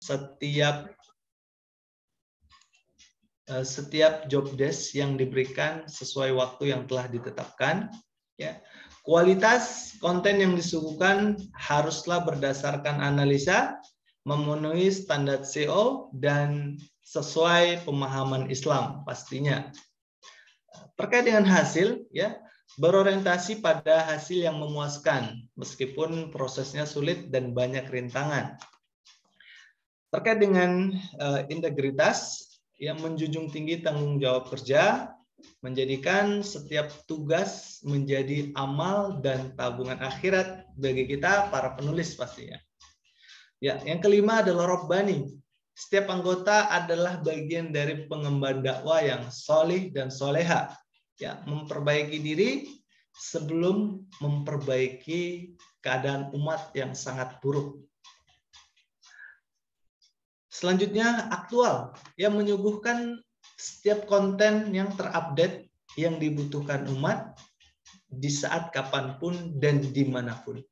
setiap job desk yang diberikan sesuai waktu yang telah ditetapkan. Ya. Kualitas konten yang disuguhkan haruslah berdasarkan analisa, memenuhi standar SEO, dan sesuai pemahaman Islam pastinya. Terkait dengan hasil, ya, berorientasi pada hasil yang memuaskan, meskipun prosesnya sulit dan banyak rintangan. Terkait dengan integritas, yang menjunjung tinggi tanggung jawab kerja, menjadikan setiap tugas menjadi amal dan tabungan akhirat bagi kita para penulis pastinya. Ya, yang kelima adalah Rabbani. Setiap anggota adalah bagian dari pengemban dakwah yang solih dan soleha. Ya, memperbaiki diri sebelum memperbaiki keadaan umat yang sangat buruk. Selanjutnya aktual, yang menyuguhkan setiap konten yang terupdate yang dibutuhkan umat di saat kapanpun dan dimanapun.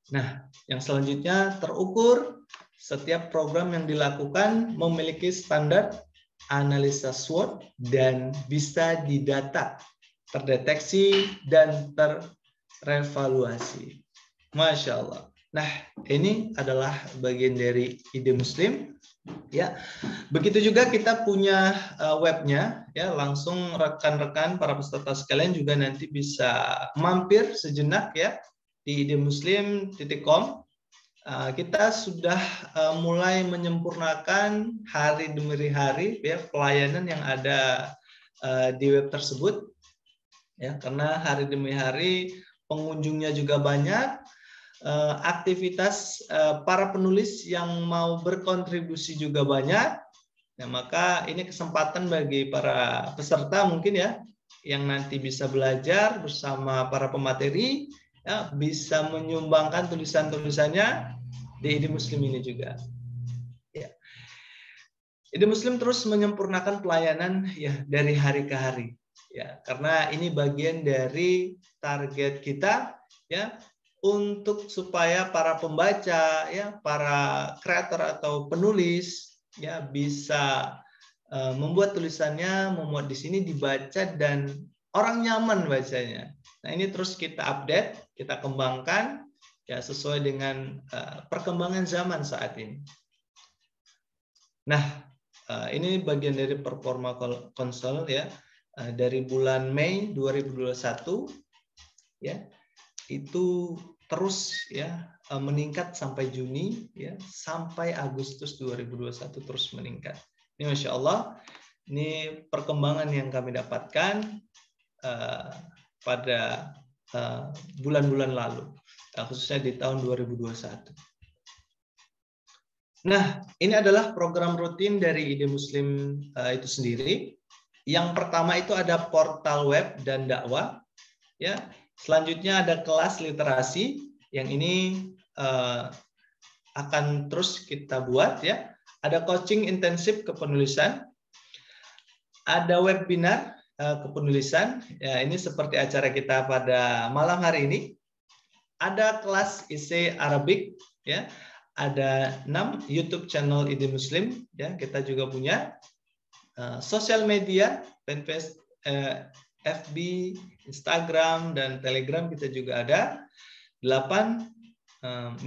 Nah, yang selanjutnya terukur, setiap program yang dilakukan memiliki standar analisa SWOT dan bisa didata, terdeteksi, dan terevaluasi. Masya Allah. Nah, ini adalah bagian dari Ide Muslim. Ya, begitu juga kita punya webnya. Ya, langsung rekan-rekan para peserta sekalian juga nanti bisa mampir sejenak ya di idemuslim.com. Kita sudah mulai menyempurnakan hari demi hari ya pelayanan yang ada di web tersebut. Ya, karena hari demi hari pengunjungnya juga banyak. Aktivitas para penulis yang mau berkontribusi juga banyak. Nah, maka ini kesempatan bagi para peserta mungkin ya yang nanti bisa belajar bersama para pemateri, ya, bisa menyumbangkan tulisan-tulisannya di Ide Muslim ini juga. Ya. Ide Muslim terus menyempurnakan pelayanan ya dari hari ke hari. Ya, karena ini bagian dari target kita ya, untuk supaya para pembaca ya, para kreator atau penulis ya bisa membuat tulisannya, memuat di sini dibaca dan orang nyaman bacanya. Nah, ini terus kita update, kita kembangkan ya sesuai dengan perkembangan zaman saat ini. Nah, ini bagian dari performa konsol ya dari bulan Mei 2021 ya. Itu terus ya meningkat sampai Juni ya sampai Agustus 2021 terus meningkat. Ini Masya Allah, ini perkembangan yang kami dapatkan pada bulan-bulan lalu, khususnya di tahun 2021. Nah, ini adalah program rutin dari Ide Muslim itu sendiri. Yang pertama itu ada portal web dan dakwah ya. Selanjutnya ada kelas literasi yang ini akan terus kita buat ya. Ada coaching intensif kepenulisan, ada webinar kepenulisan. Ya, ini seperti acara kita pada malam hari ini. Ada kelas IC Arabic ya. Ada 6 YouTube channel Ide Muslim ya. Kita juga punya sosial media, fanpage FB, Instagram, dan Telegram kita juga ada. 8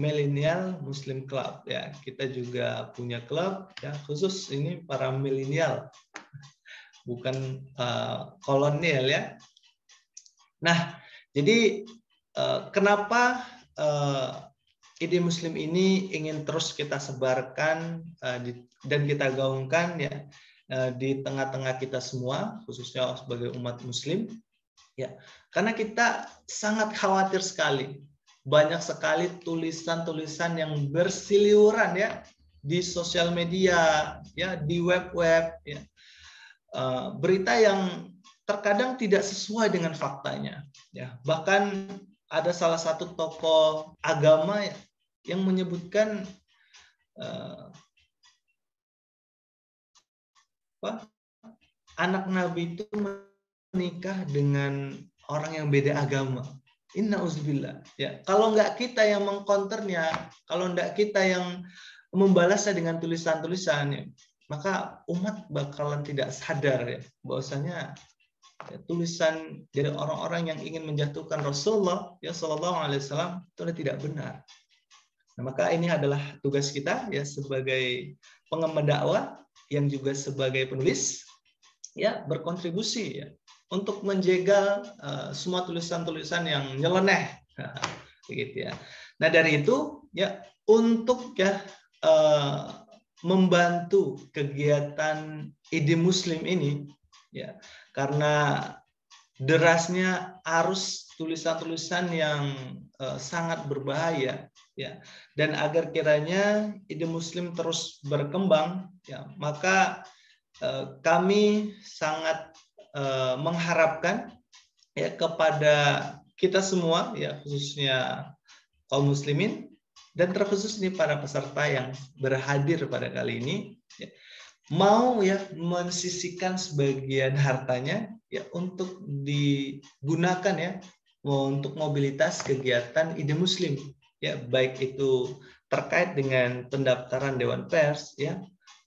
Millennial Muslim Club ya. Kita juga punya klub ya khusus ini para milenial. Bukan kolonial ya. Nah, jadi kenapa Ide Muslim ini ingin terus kita sebarkan dan kita gaungkan ya di tengah-tengah kita semua, khususnya sebagai umat Muslim, ya, karena kita sangat khawatir sekali, banyak sekali tulisan-tulisan yang berseliweran ya di sosial media, ya, di web-web, ya, berita yang terkadang tidak sesuai dengan faktanya, ya, bahkan ada salah satu tokoh agama yang menyebutkan anak Nabi itu menikah dengan orang yang beda agama. Innauzubillah. Ya, kalau nggak kita yang mengkonternya, kalau nggak kita yang membalasnya dengan tulisan-tulisan, maka umat bakalan tidak sadar ya bahwasanya tulisan dari orang-orang yang ingin menjatuhkan Rasulullah ya Shallallahu Alaihi Wasallam itu tidak benar. Nah, maka ini adalah tugas kita ya sebagai pengemban dakwah yang juga sebagai penulis ya berkontribusi ya untuk menjegal semua tulisan-tulisan yang nyeleneh begitu ya. Nah dari itu ya untuk ya membantu kegiatan ide Muslim ini ya karena derasnya arus tulisan-tulisan yang sangat berbahaya ya dan agar kiranya ide Muslim terus berkembang ya maka kami sangat mengharapkan ya kepada kita semua ya khususnya kaum muslimin dan terkhusus nih para peserta yang berhadir pada kali ini ya, mau ya mensisihkan sebagian hartanya ya untuk digunakan ya untuk mobilitas kegiatan ide Muslim ya baik itu terkait dengan pendaftaran Dewan Pers ya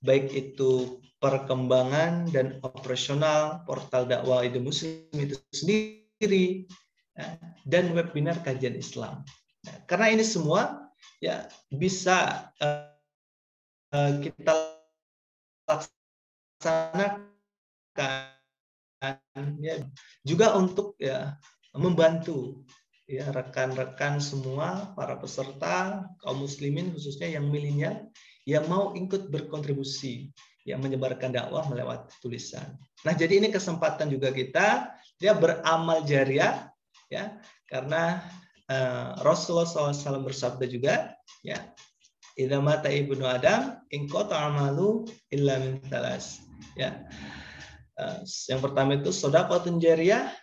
baik itu perkembangan dan operasional portal dakwah ide Muslim itu sendiri ya, dan webinar kajian Islam. Nah, karena ini semua ya bisa kita laksanakan ya juga untuk ya membantu ya rekan-rekan semua para peserta kaum muslimin khususnya yang milenial yang mau ikut berkontribusi yang menyebarkan dakwah melewat tulisan. Nah, jadi ini kesempatan juga kita ya beramal jariah ya karena Rasulullah SAW bersabda juga ya idza mata ibnu adam inqata amalu illa min thalas ya. Yang pertama itu shadaqatun jariyah,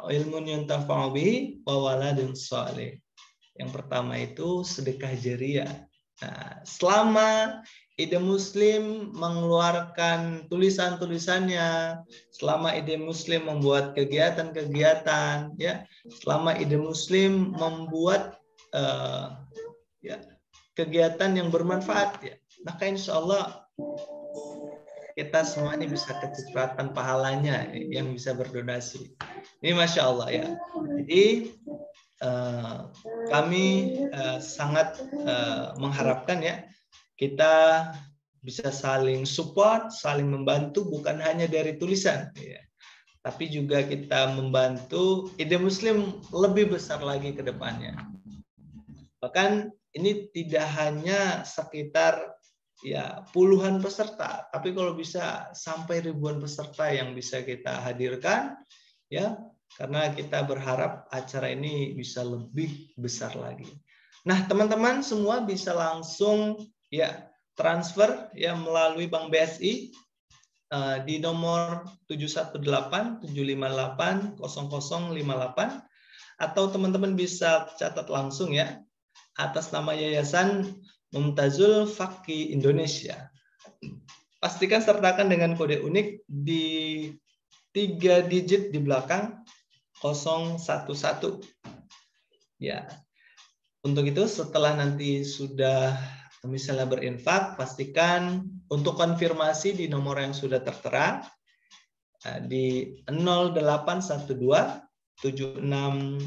ilmun yuntafa'u bihi wa waladun shalih. Yang pertama itu sedekah jariyah. Nah, selama ide Muslim mengeluarkan tulisan-tulisannya, selama ide Muslim membuat kegiatan-kegiatan, ya, selama ide Muslim membuat ya, kegiatan yang bermanfaat, ya, maka insya Allah kita semua ini bisa kecipratan pahalanya yang bisa berdonasi. Ini Masya Allah ya. Jadi kami sangat mengharapkan ya kita bisa saling support, saling membantu bukan hanya dari tulisan, ya, tapi juga kita membantu ide Muslim lebih besar lagi ke depannya. Bahkan ini tidak hanya sekitar ya puluhan peserta, tapi kalau bisa sampai ribuan peserta yang bisa kita hadirkan, ya karena kita berharap acara ini bisa lebih besar lagi. Nah, teman-teman semua bisa langsung ya transfer ya melalui Bank BSI di nomor 718-758-0058 atau teman-teman bisa catat langsung ya atas nama Yayasan Mumtazul Faqih Indonesia. Pastikan sertakan dengan kode unik di 3 digit di belakang 011. Ya. Untuk itu setelah nanti sudah misalnya berinfak, pastikan untuk konfirmasi di nomor yang sudah tertera di 0812 7612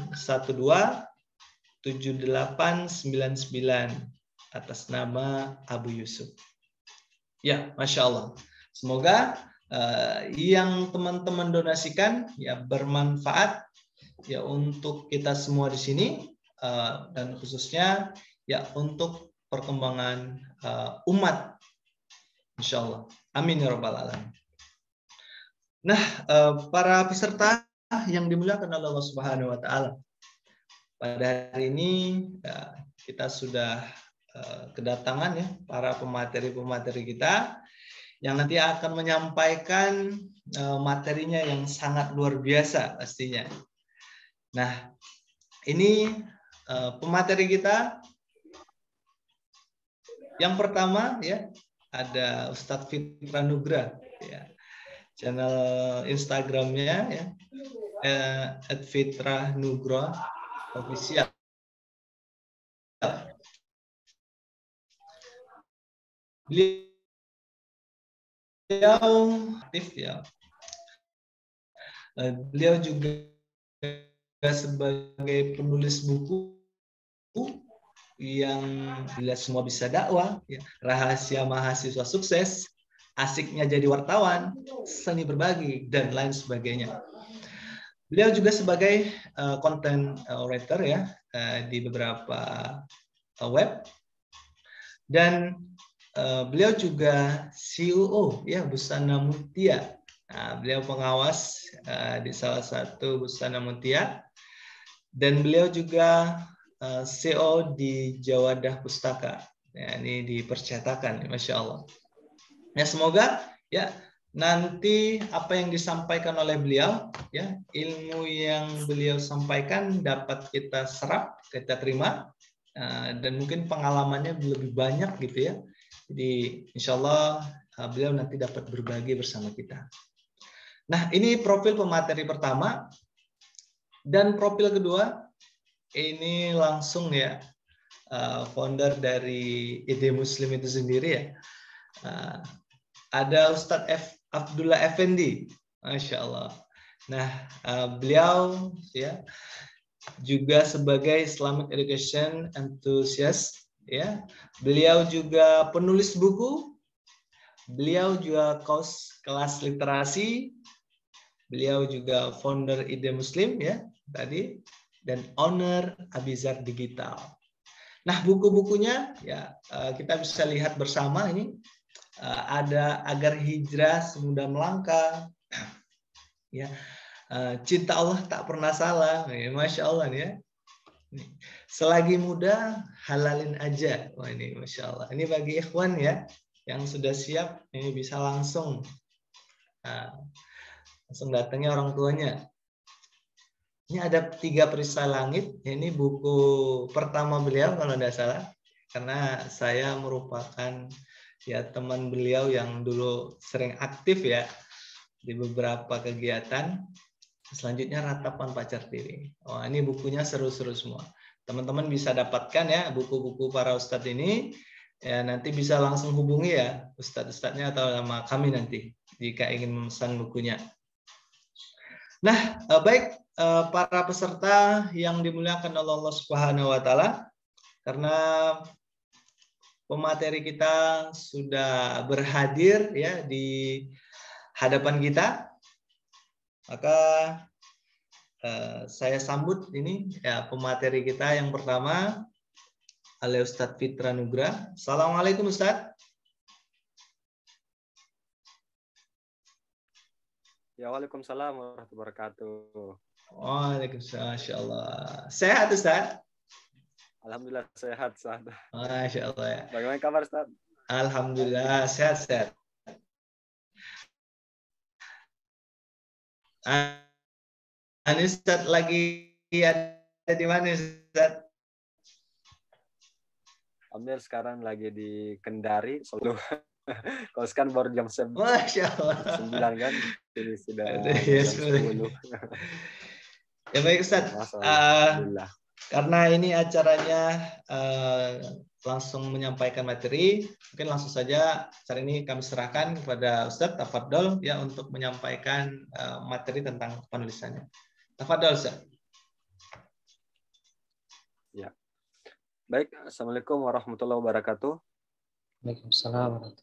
7899 atas nama Abu Yusuf. Ya, Masya Allah. Semoga yang teman-teman donasikan ya bermanfaat ya untuk kita semua di sini dan khususnya ya untuk perkembangan umat. Insya Allah. Amin ya rabbal alamin. Nah, para peserta yang dimuliakan oleh Allah Subhanahu wa taala. Pada hari ini ya, kita sudah kedatangan ya para pemateri-pemateri kita yang nanti akan menyampaikan materinya yang sangat luar biasa pastinya. Nah, ini pemateri kita yang pertama ya ada Ustadz Fitra Nugra ya. Channel Instagramnya ya @fitranugra official. Beliau aktif ya. Beliau juga sebagai penulis buku yang bila semua bisa dakwah, ya, rahasia mahasiswa sukses, asiknya jadi wartawan, seni berbagi, dan lain sebagainya. Beliau juga sebagai content writer ya di beberapa web, dan beliau juga CEO ya Busana Mutia. Nah, beliau pengawas di salah satu Busana Mutia, dan beliau juga CEO di Jawadah Pustaka. Ya, ini di percetakan, Masya Allah. Ya, semoga ya nanti apa yang disampaikan oleh beliau, ya ilmu yang beliau sampaikan dapat kita serap, kita terima, dan mungkin pengalamannya lebih banyak gitu ya. Jadi insya Allah beliau nanti dapat berbagi bersama kita. Nah, ini profil pemateri pertama, dan profil kedua ini langsung ya founder dari Ide Muslim itu sendiri ya. Ada Ustadz Abdullah Effendi, Masya Allah. Nah, beliau ya juga sebagai Islamic Education Enthusiast ya. Beliau juga penulis buku, beliau juga kelas literasi, beliau juga founder Ide Muslim ya tadi, dan owner Abizar Digital. Nah, buku-bukunya ya kita bisa lihat bersama ini. Ada Agar Hijrah Semudah Melangkah, ya, Cinta Allah Tak Pernah Salah, ya, Masya Allah nih ya. Selagi muda halalin aja, wah ini Masya Allah. Ini bagi ikhwan ya yang sudah siap, ini bisa langsung datangnya orang tuanya. Ini ada 3 Perisai Langit, ini buku pertama beliau kalau tidak salah, karena saya merupakan ya teman beliau yang dulu sering aktif ya di beberapa kegiatan. Selanjutnya Ratapan Pacar Tiri. Oh, ini bukunya seru-seru semua. Teman-teman bisa dapatkan ya buku-buku para ustadz ini. Ya, nanti bisa langsung hubungi ya ustadz-ustadznya atau sama kami nanti jika ingin memesan bukunya. Nah, baik para peserta yang dimuliakan oleh Allah Subhanahu wa taala, karena pemateri kita sudah berhadir ya di hadapan kita, maka saya sambut ini ya pemateri kita yang pertama, oleh Ustadz Fitra Nugra. Assalamualaikum Ustadz. Ya, waalaikumsalam warahmatullahi wabarakatuh. Waalaikumsalam, Masya Allah. Sehat Ustadz? Alhamdulillah sehat, Ustaz. Masya Allah ya. Bagaimana kabar, Ustaz? Alhamdulillah sehat-sehat. Ini Ustadz lagi ada di mana Ustadz? Amir sekarang lagi di Kendari, Solo. Kalau sekarang baru jam 9 kan, ini sudah jam 10. Ya baik Ustadz, karena ini acaranya langsung menyampaikan materi, mungkin langsung saja acara ini kami serahkan kepada Ustadz Tafadol ya untuk menyampaikan materi tentang penulisannya. Tafadol Ustadz. Ya. Baik, Assalamualaikum warahmatullahi wabarakatuh. Waalaikumsalam.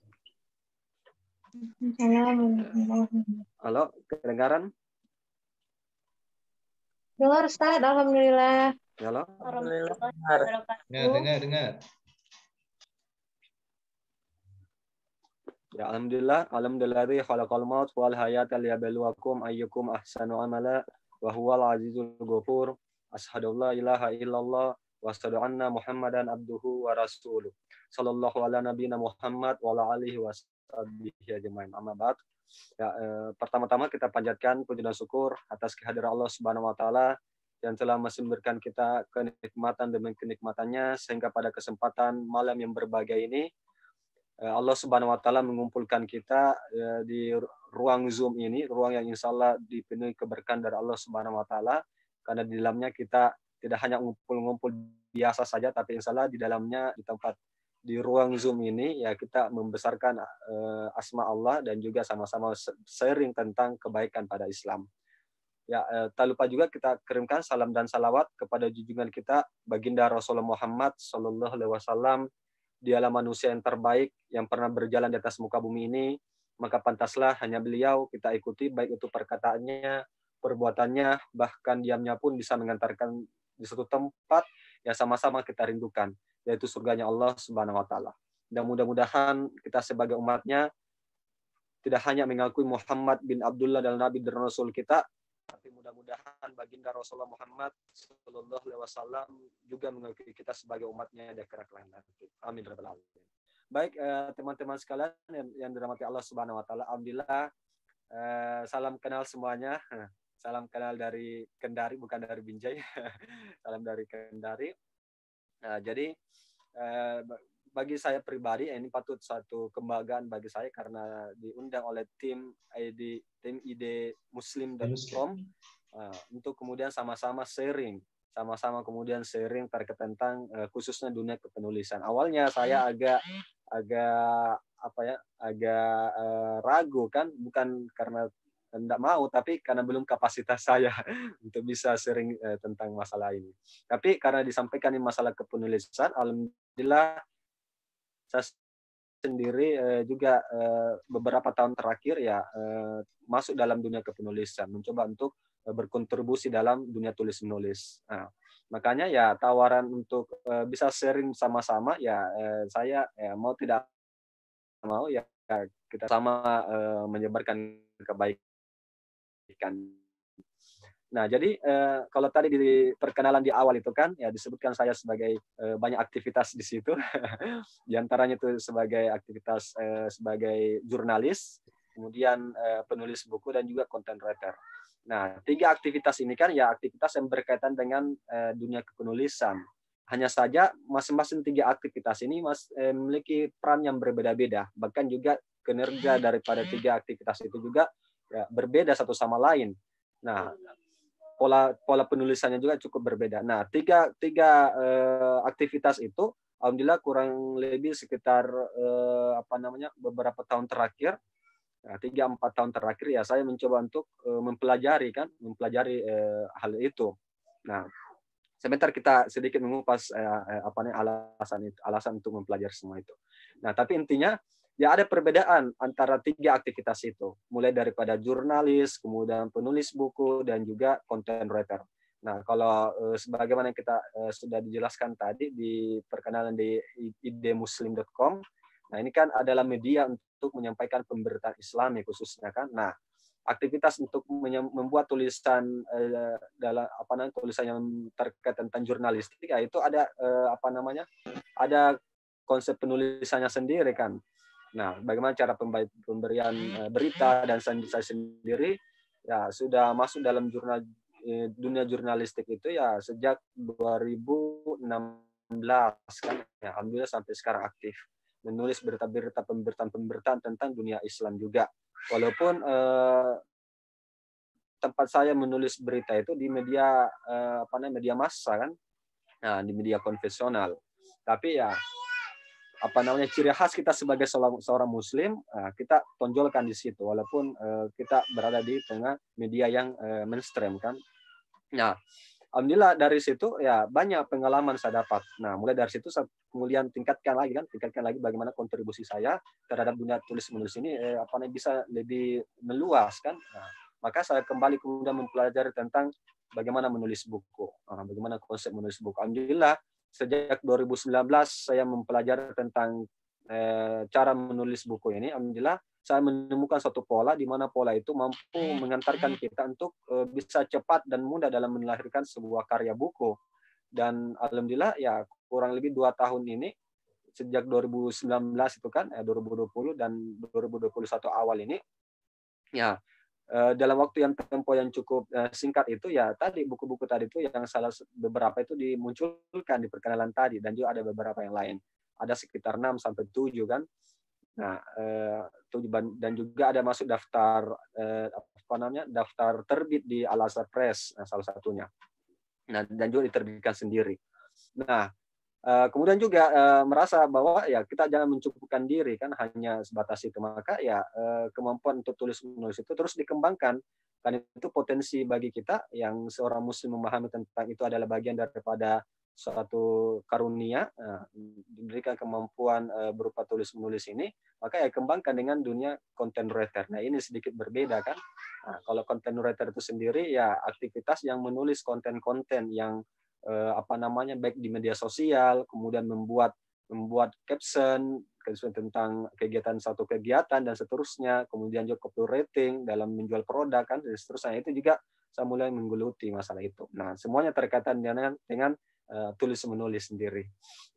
Halo, kedengaran? Dengar Ustaz, alhamdulillah. Halo. Alhamdulillah. Dengar. Ya, alhamdulillah khalaqal maut wal hayata liyabluwakum ayyukum ahsanu amala wa huwal azizul ghafur. Asyhadu an la ilaha illallah wa asyhadu anna Muhammadan abduhu wa rasuluh. Sallallahu ala nabiyina Muhammad wa ala alihi washabihi ajmain. Amma ba'd. Ya, pertama-tama kita panjatkan puji dan syukur atas kehadiran Allah Subhanahu wa taala yang telah masih memberikan kita kenikmatan demi kenikmatannya sehingga pada kesempatan malam yang berbahagia ini Allah Subhanahu wa taala mengumpulkan kita di ruang Zoom ini, ruang yang insya Allah dipenuhi keberkahan dari Allah Subhanahu wa taala, karena di dalamnya kita tidak hanya ngumpul-ngumpul biasa saja, tapi insya Allah di dalamnya di tempat di ruang Zoom ini ya kita membesarkan asma Allah dan juga sama-sama sharing tentang kebaikan pada Islam. Ya, tak lupa juga kita kirimkan salam dan salawat kepada junjungan kita baginda Rasulullah Muhammad Sallallahu Alaihi Wasallam. Dialah manusia yang terbaik yang pernah berjalan di atas muka bumi ini. Maka pantaslah hanya beliau kita ikuti, baik itu perkataannya, perbuatannya, bahkan diamnya pun bisa mengantarkan di suatu tempat yang sama-sama kita rindukan, yaitu surganya Allah Subhanahu wa taala. Dan mudah-mudahan kita sebagai umatnya tidak hanya mengakui Muhammad bin Abdullah dan Nabi dan Rasul kita, tapi mudah-mudahan baginda Rasulullah Muhammad Sallallahu Alaihi Wasallam juga mengakui kita sebagai umatnya di akhirat kelak nanti. Amin rabbal alamin. Baik, teman-teman sekalian yang dirahmati Allah Subhanahu wa taala, alhamdulillah, salam kenal semuanya. Salam kenal dari Kendari, bukan dari Binjai. Salam dari Kendari. Nah, jadi bagi saya pribadi ini patut satu kebanggaan bagi saya karena diundang oleh tim ID muslim.com untuk kemudian sama-sama sharing terkait tentang khususnya dunia kepenulisan. Awalnya saya agak ragu kan, bukan karena tidak mau, tapi karena belum kapasitas saya untuk bisa sharing tentang masalah ini. Tapi karena disampaikan ini masalah kepenulisan, alhamdulillah saya sendiri juga beberapa tahun terakhir ya masuk dalam dunia kepenulisan, mencoba untuk berkontribusi dalam dunia tulis menulis. Nah, makanya ya tawaran untuk bisa sharing sama-sama ya saya mau tidak mau ya kita sama menyebarkan kebaikan. Nah, jadi kalau tadi di perkenalan di awal itu kan ya disebutkan saya sebagai banyak aktivitas di situ. Di antaranya itu sebagai aktivitas sebagai jurnalis, kemudian penulis buku dan juga content writer. Nah, 3 aktivitas ini kan ya aktivitas yang berkaitan dengan dunia kepenulisan. Hanya saja masing-masing 3 aktivitas ini memiliki peran yang berbeda-beda. Bahkan juga kinerja daripada 3 aktivitas itu juga ya, berbeda satu sama lain. Nah, pola penulisannya juga cukup berbeda. Nah, tiga aktivitas itu, alhamdulillah kurang lebih sekitar beberapa tahun terakhir, 3-4 tahun terakhir ya saya mencoba untuk mempelajari hal itu. Nah, sebentar kita sedikit mengupas alasan untuk mempelajari semua itu. Nah, tapi intinya ya ada perbedaan antara 3 aktivitas itu, mulai daripada jurnalis, kemudian penulis buku, dan juga content writer. Nah, kalau sebagaimana kita sudah dijelaskan tadi di perkenalan di idmuslim.com, nah ini kan adalah media untuk menyampaikan pemberitaan Islami khususnya kan. Nah, aktivitas untuk membuat tulisan tulisan yang terkait tentang jurnalistik ya itu ada ada konsep penulisannya sendiri kan. Nah, bagaimana cara pemberian berita, dan saya sendiri ya sudah masuk dalam dunia jurnalistik itu ya sejak 2016 kan ya, alhamdulillah sampai sekarang aktif menulis berita-berita pemberitaan tentang dunia Islam juga. Walaupun tempat saya menulis berita itu di media media massa kan. Nah, di media konvensional. Tapi ya ciri khas kita sebagai seorang muslim kita tonjolkan di situ walaupun kita berada di tengah media yang mainstream kan. Nah, alhamdulillah dari situ ya banyak pengalaman saya dapat. Nah, mulai dari situ saya kemudian tingkatkan lagi bagaimana kontribusi saya terhadap dunia tulis menulis ini bisa lebih meluas kan. Nah, maka saya kembali kemudian mempelajari tentang bagaimana menulis buku, bagaimana konsep menulis buku. Alhamdulillah sejak 2019 saya mempelajari tentang cara menulis buku ini. Alhamdulillah saya menemukan suatu pola di mana pola itu mampu mengantarkan kita untuk bisa cepat dan mudah dalam melahirkan sebuah karya buku. Dan alhamdulillah ya kurang lebih 2 tahun ini sejak 2019 itu kan 2020 dan 2021 awal ini ya dalam waktu yang tempo yang cukup singkat itu ya tadi buku-buku tadi itu yang beberapa itu dimunculkan di perkenalan tadi, dan juga ada beberapa yang lain. Ada sekitar 6 sampai 7 kan. Nah, dan juga ada masuk daftar daftar terbit di Al-Azhar Press salah satunya. Nah, dan juga diterbitkan sendiri. Nah, Kemudian juga merasa bahwa ya kita jangan mencukupkan diri kan hanya sebatas itu, maka ya kemampuan untuk tulis menulis itu terus dikembangkan, karena itu potensi bagi kita yang seorang muslim memahami tentang itu adalah bagian daripada suatu karunia, diberikan kemampuan berupa tulis menulis ini, maka ya kembangkan dengan dunia content writer. Nah ini sedikit berbeda kan. Nah, kalau content writer itu sendiri ya aktivitas yang menulis konten-konten yang baik di media sosial, kemudian membuat caption tentang kegiatan satu kegiatan dan seterusnya, kemudian juga copywriting dalam menjual produk kan dan seterusnya. Itu juga saya mulai menggeluti masalah itu. Nah, semuanya terkaitan dengan tulis menulis sendiri.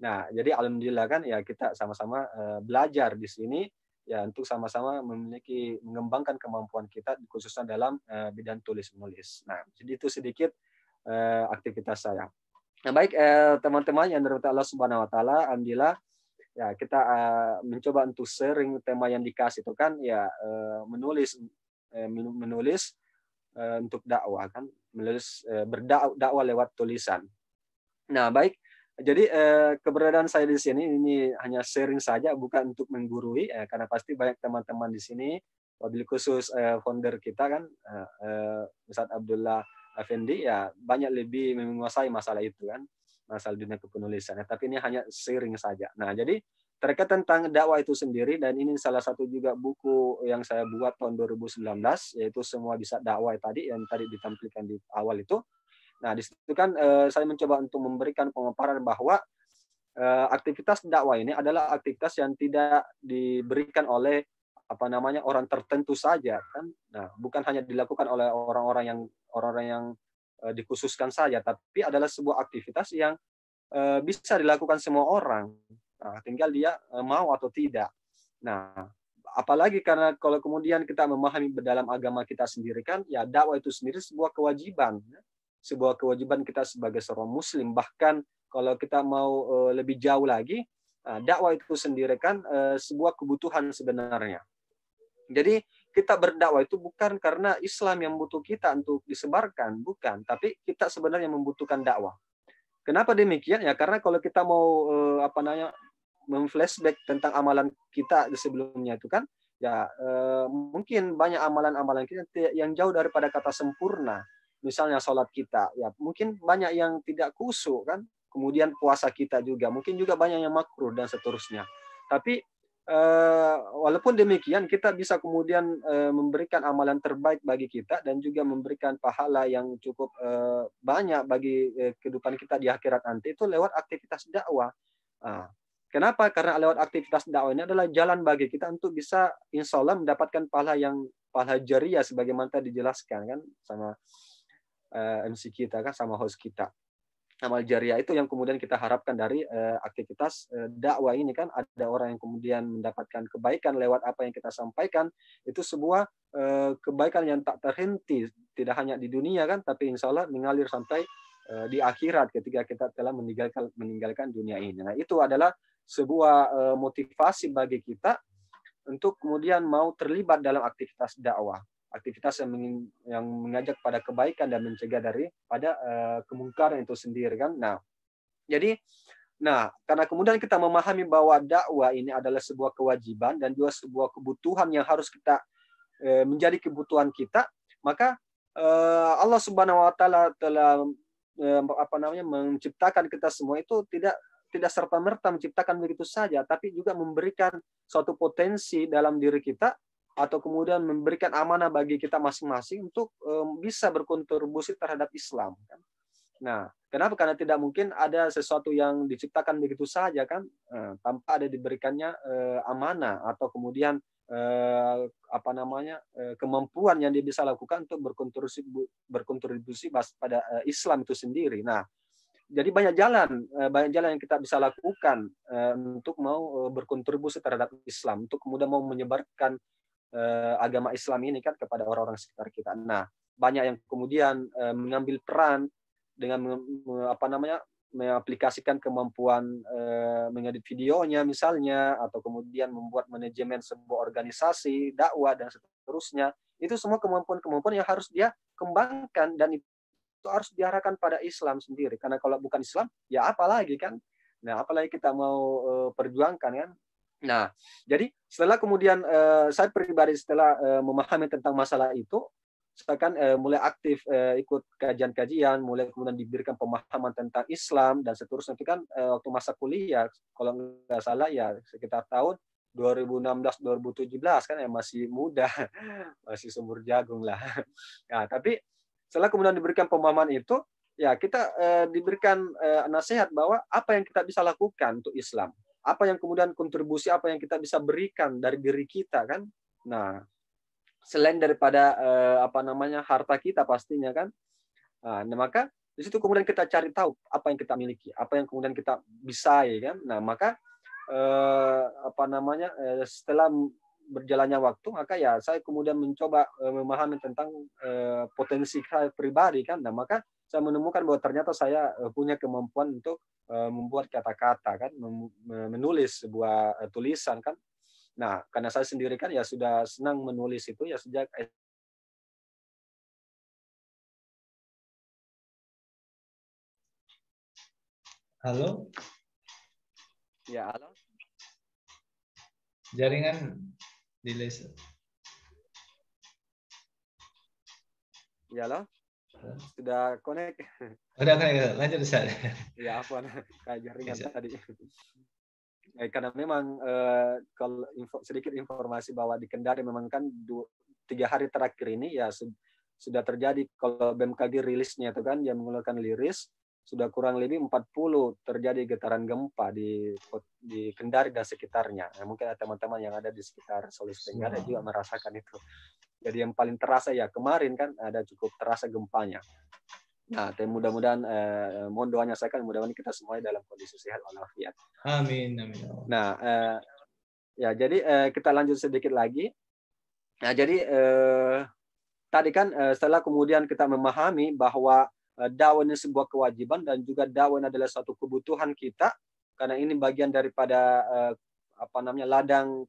Nah, jadi alhamdulillah kan ya kita sama-sama belajar di sini ya untuk sama-sama mengembangkan kemampuan kita khususnya dalam bidang tulis menulis. Nah, jadi itu sedikit aktivitas saya. Nah, baik teman-teman yang dirahmati Allah Subhanahu wa taala, alhamdulillah ya kita mencoba untuk sharing tema yang dikasih itu kan ya menulis untuk dakwah kan, menulis berdakwah lewat tulisan. Nah, baik. Jadi keberadaan saya di sini ini hanya sharing saja, bukan untuk menggurui karena pasti banyak teman-teman di sini, wabil khusus founder kita kan Ustaz Abdullah Effendi ya banyak lebih menguasai masalah itu kan, masalah dunia kepenulisan. Tapi ini hanya sharing saja. Nah, jadi terkait tentang dakwah itu sendiri, dan ini salah satu juga buku yang saya buat tahun 2019, yaitu Semua Bisa Dakwah tadi yang tadi ditampilkan di awal itu. Nah, di situ kan saya mencoba untuk memberikan pemaparan bahwa aktivitas dakwah ini adalah aktivitas yang tidak diberikan oleh orang tertentu saja kan. Nah, bukan hanya dilakukan oleh orang-orang yang dikhususkan saja, tapi adalah sebuah aktivitas yang bisa dilakukan semua orang. Nah, tinggal dia mau atau tidak. Nah, apalagi karena kalau kemudian kita memahami dalam agama kita sendiri kan, ya dakwah itu sendiri sebuah kewajiban. Sebuah kewajiban kita sebagai seorang muslim. Bahkan kalau kita mau lebih jauh lagi, dakwah itu sendiri kan sebuah kebutuhan sebenarnya. Jadi kita berdakwah itu bukan karena Islam yang butuh kita untuk disebarkan, bukan. Tapi kita sebenarnya membutuhkan dakwah. Kenapa demikian? Ya karena kalau kita mau memflashback tentang amalan kita sebelumnya itu kan, ya mungkin banyak amalan-amalan kita yang jauh daripada kata sempurna. Misalnya sholat kita, ya mungkin banyak yang tidak khusyuk kan. Kemudian puasa kita juga, mungkin juga banyak yang makruh dan seterusnya. Tapi walaupun demikian kita bisa kemudian memberikan amalan terbaik bagi kita dan juga memberikan pahala yang cukup banyak bagi kehidupan kita di akhirat nanti itu lewat aktivitas dakwah. Kenapa? Karena lewat aktivitas dakwah ini adalah jalan bagi kita untuk bisa insya Allah mendapatkan pahala jariyah sebagaimana dijelaskan kan sama MC kita kan, sama host kita. Amal jariah itu yang kemudian kita harapkan dari aktivitas dakwah ini kan, ada orang yang kemudian mendapatkan kebaikan lewat apa yang kita sampaikan, itu sebuah kebaikan yang tak terhenti, tidak hanya di dunia kan, tapi insya Allah mengalir sampai di akhirat ketika kita telah meninggalkan dunia ini. Nah, itu adalah sebuah motivasi bagi kita untuk kemudian mau terlibat dalam aktivitas dakwah. Aktivitas yang mengajak pada kebaikan dan mencegah daripada kemungkaran itu sendiri kan. Nah, jadi karena kemudian kita memahami bahwa dakwah ini adalah sebuah kewajiban dan juga sebuah kebutuhan yang harus kita menjadi kebutuhan kita, maka Allah Subhanahu wa taala telah menciptakan kita semua itu tidak serta-merta menciptakan begitu saja, tapi juga memberikan suatu potensi dalam diri kita, atau kemudian memberikan amanah bagi kita masing-masing untuk bisa berkontribusi terhadap Islam. Kan? Nah, kenapa? Karena tidak mungkin ada sesuatu yang diciptakan begitu saja kan, tanpa ada diberikannya amanah atau kemudian kemampuan yang dia bisa lakukan untuk berkontribusi pada Islam itu sendiri. Nah, jadi banyak jalan yang kita bisa lakukan untuk mau berkontribusi terhadap Islam, untuk kemudian mau menyebarkan agama Islam ini kan kepada orang-orang sekitar kita. Nah, banyak yang kemudian mengambil peran dengan mengaplikasikan kemampuan mengedit videonya misalnya, atau kemudian membuat manajemen sebuah organisasi dakwah dan seterusnya. Itu semua kemampuan-kemampuan yang harus dia kembangkan, dan itu harus diarahkan pada Islam sendiri. Karena kalau bukan Islam, ya apa lagi kan? Nah, apalagi kita mau perjuangkan kan. Nah, jadi setelah kemudian saya pribadi setelah memahami tentang masalah itu, saya kan mulai aktif ikut kajian-kajian, mulai kemudian diberikan pemahaman tentang Islam dan seterusnya. Itu kan waktu masa kuliah, kalau nggak salah ya sekitar tahun 2016-2017 kan ya, masih muda, masih sumur jagung lah. Nah, tapi setelah kemudian diberikan pemahaman itu, ya kita diberikan nasihat bahwa apa yang kita bisa lakukan untuk Islam, apa yang kemudian kontribusi apa yang kita bisa berikan dari diri kita kan. Nah, selain daripada harta kita pastinya kan. Nah, maka di situ kemudian kita cari tahu apa yang kita miliki, apa yang kemudian kita bisa ya kan. Nah, maka setelah berjalannya waktu, maka ya saya kemudian mencoba memahami tentang potensi saya pribadi kan. Nah, maka saya menemukan bahwa ternyata saya punya kemampuan untuk membuat kata-kata kan, menulis sebuah tulisan kan. Nah, karena saya sendiri kan ya sudah senang menulis itu ya sejak Halo, ya halo. jaringan delay. Ya halo. Sudah connect. Udah kan, lanjut Ustaz. Ya apa kayak jaringan tadi. Karena memang kalau sedikit informasi bahwa di Kendari memang kan 3 hari terakhir ini ya sudah terjadi, kalau BMKG rilisnya itu kan dia mengeluarkan rilis sudah kurang lebih 40 terjadi getaran gempa di Kendari dan sekitarnya. Nah, mungkin ada teman-teman yang ada di sekitar Sulawesi Tenggara juga merasakan itu. Jadi yang paling terasa ya kemarin kan ada cukup terasa gempanya. Nah, mudah-mudahan mohon doanya saya kan mudah-mudahan kita semuanya dalam kondisi sehat walafiat. Amin, amin. Nah, ya jadi kita lanjut sedikit lagi. Nah, jadi tadi kan setelah kemudian kita memahami bahwa dakwah ini sebuah kewajiban dan juga dakwah adalah suatu kebutuhan kita karena ini bagian daripada ladang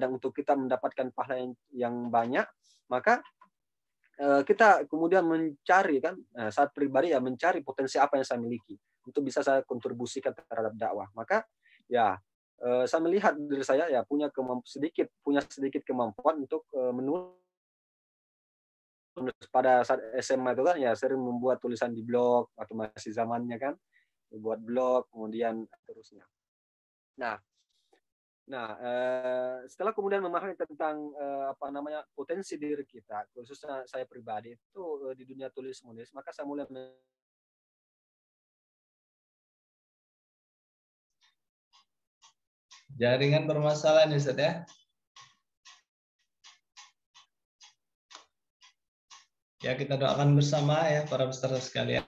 untuk kita mendapatkan pahala yang banyak, maka kita kemudian mencari kan, saat pribadi ya mencari potensi apa yang saya miliki untuk bisa saya kontribusikan terhadap dakwah. Maka ya saya melihat diri saya ya punya sedikit kemampuan untuk menulis. Pada saat SMA itu kan ya sering membuat tulisan di blog atau masih zamannya kan membuat blog kemudian terusnya. Nah, setelah kemudian memahami tentang potensi diri kita, khususnya saya pribadi itu di dunia tulis menulis, maka saya mulai jaringan bermasalah nih Ustaz ya. Ya, kita doakan bersama ya para peserta sekalian.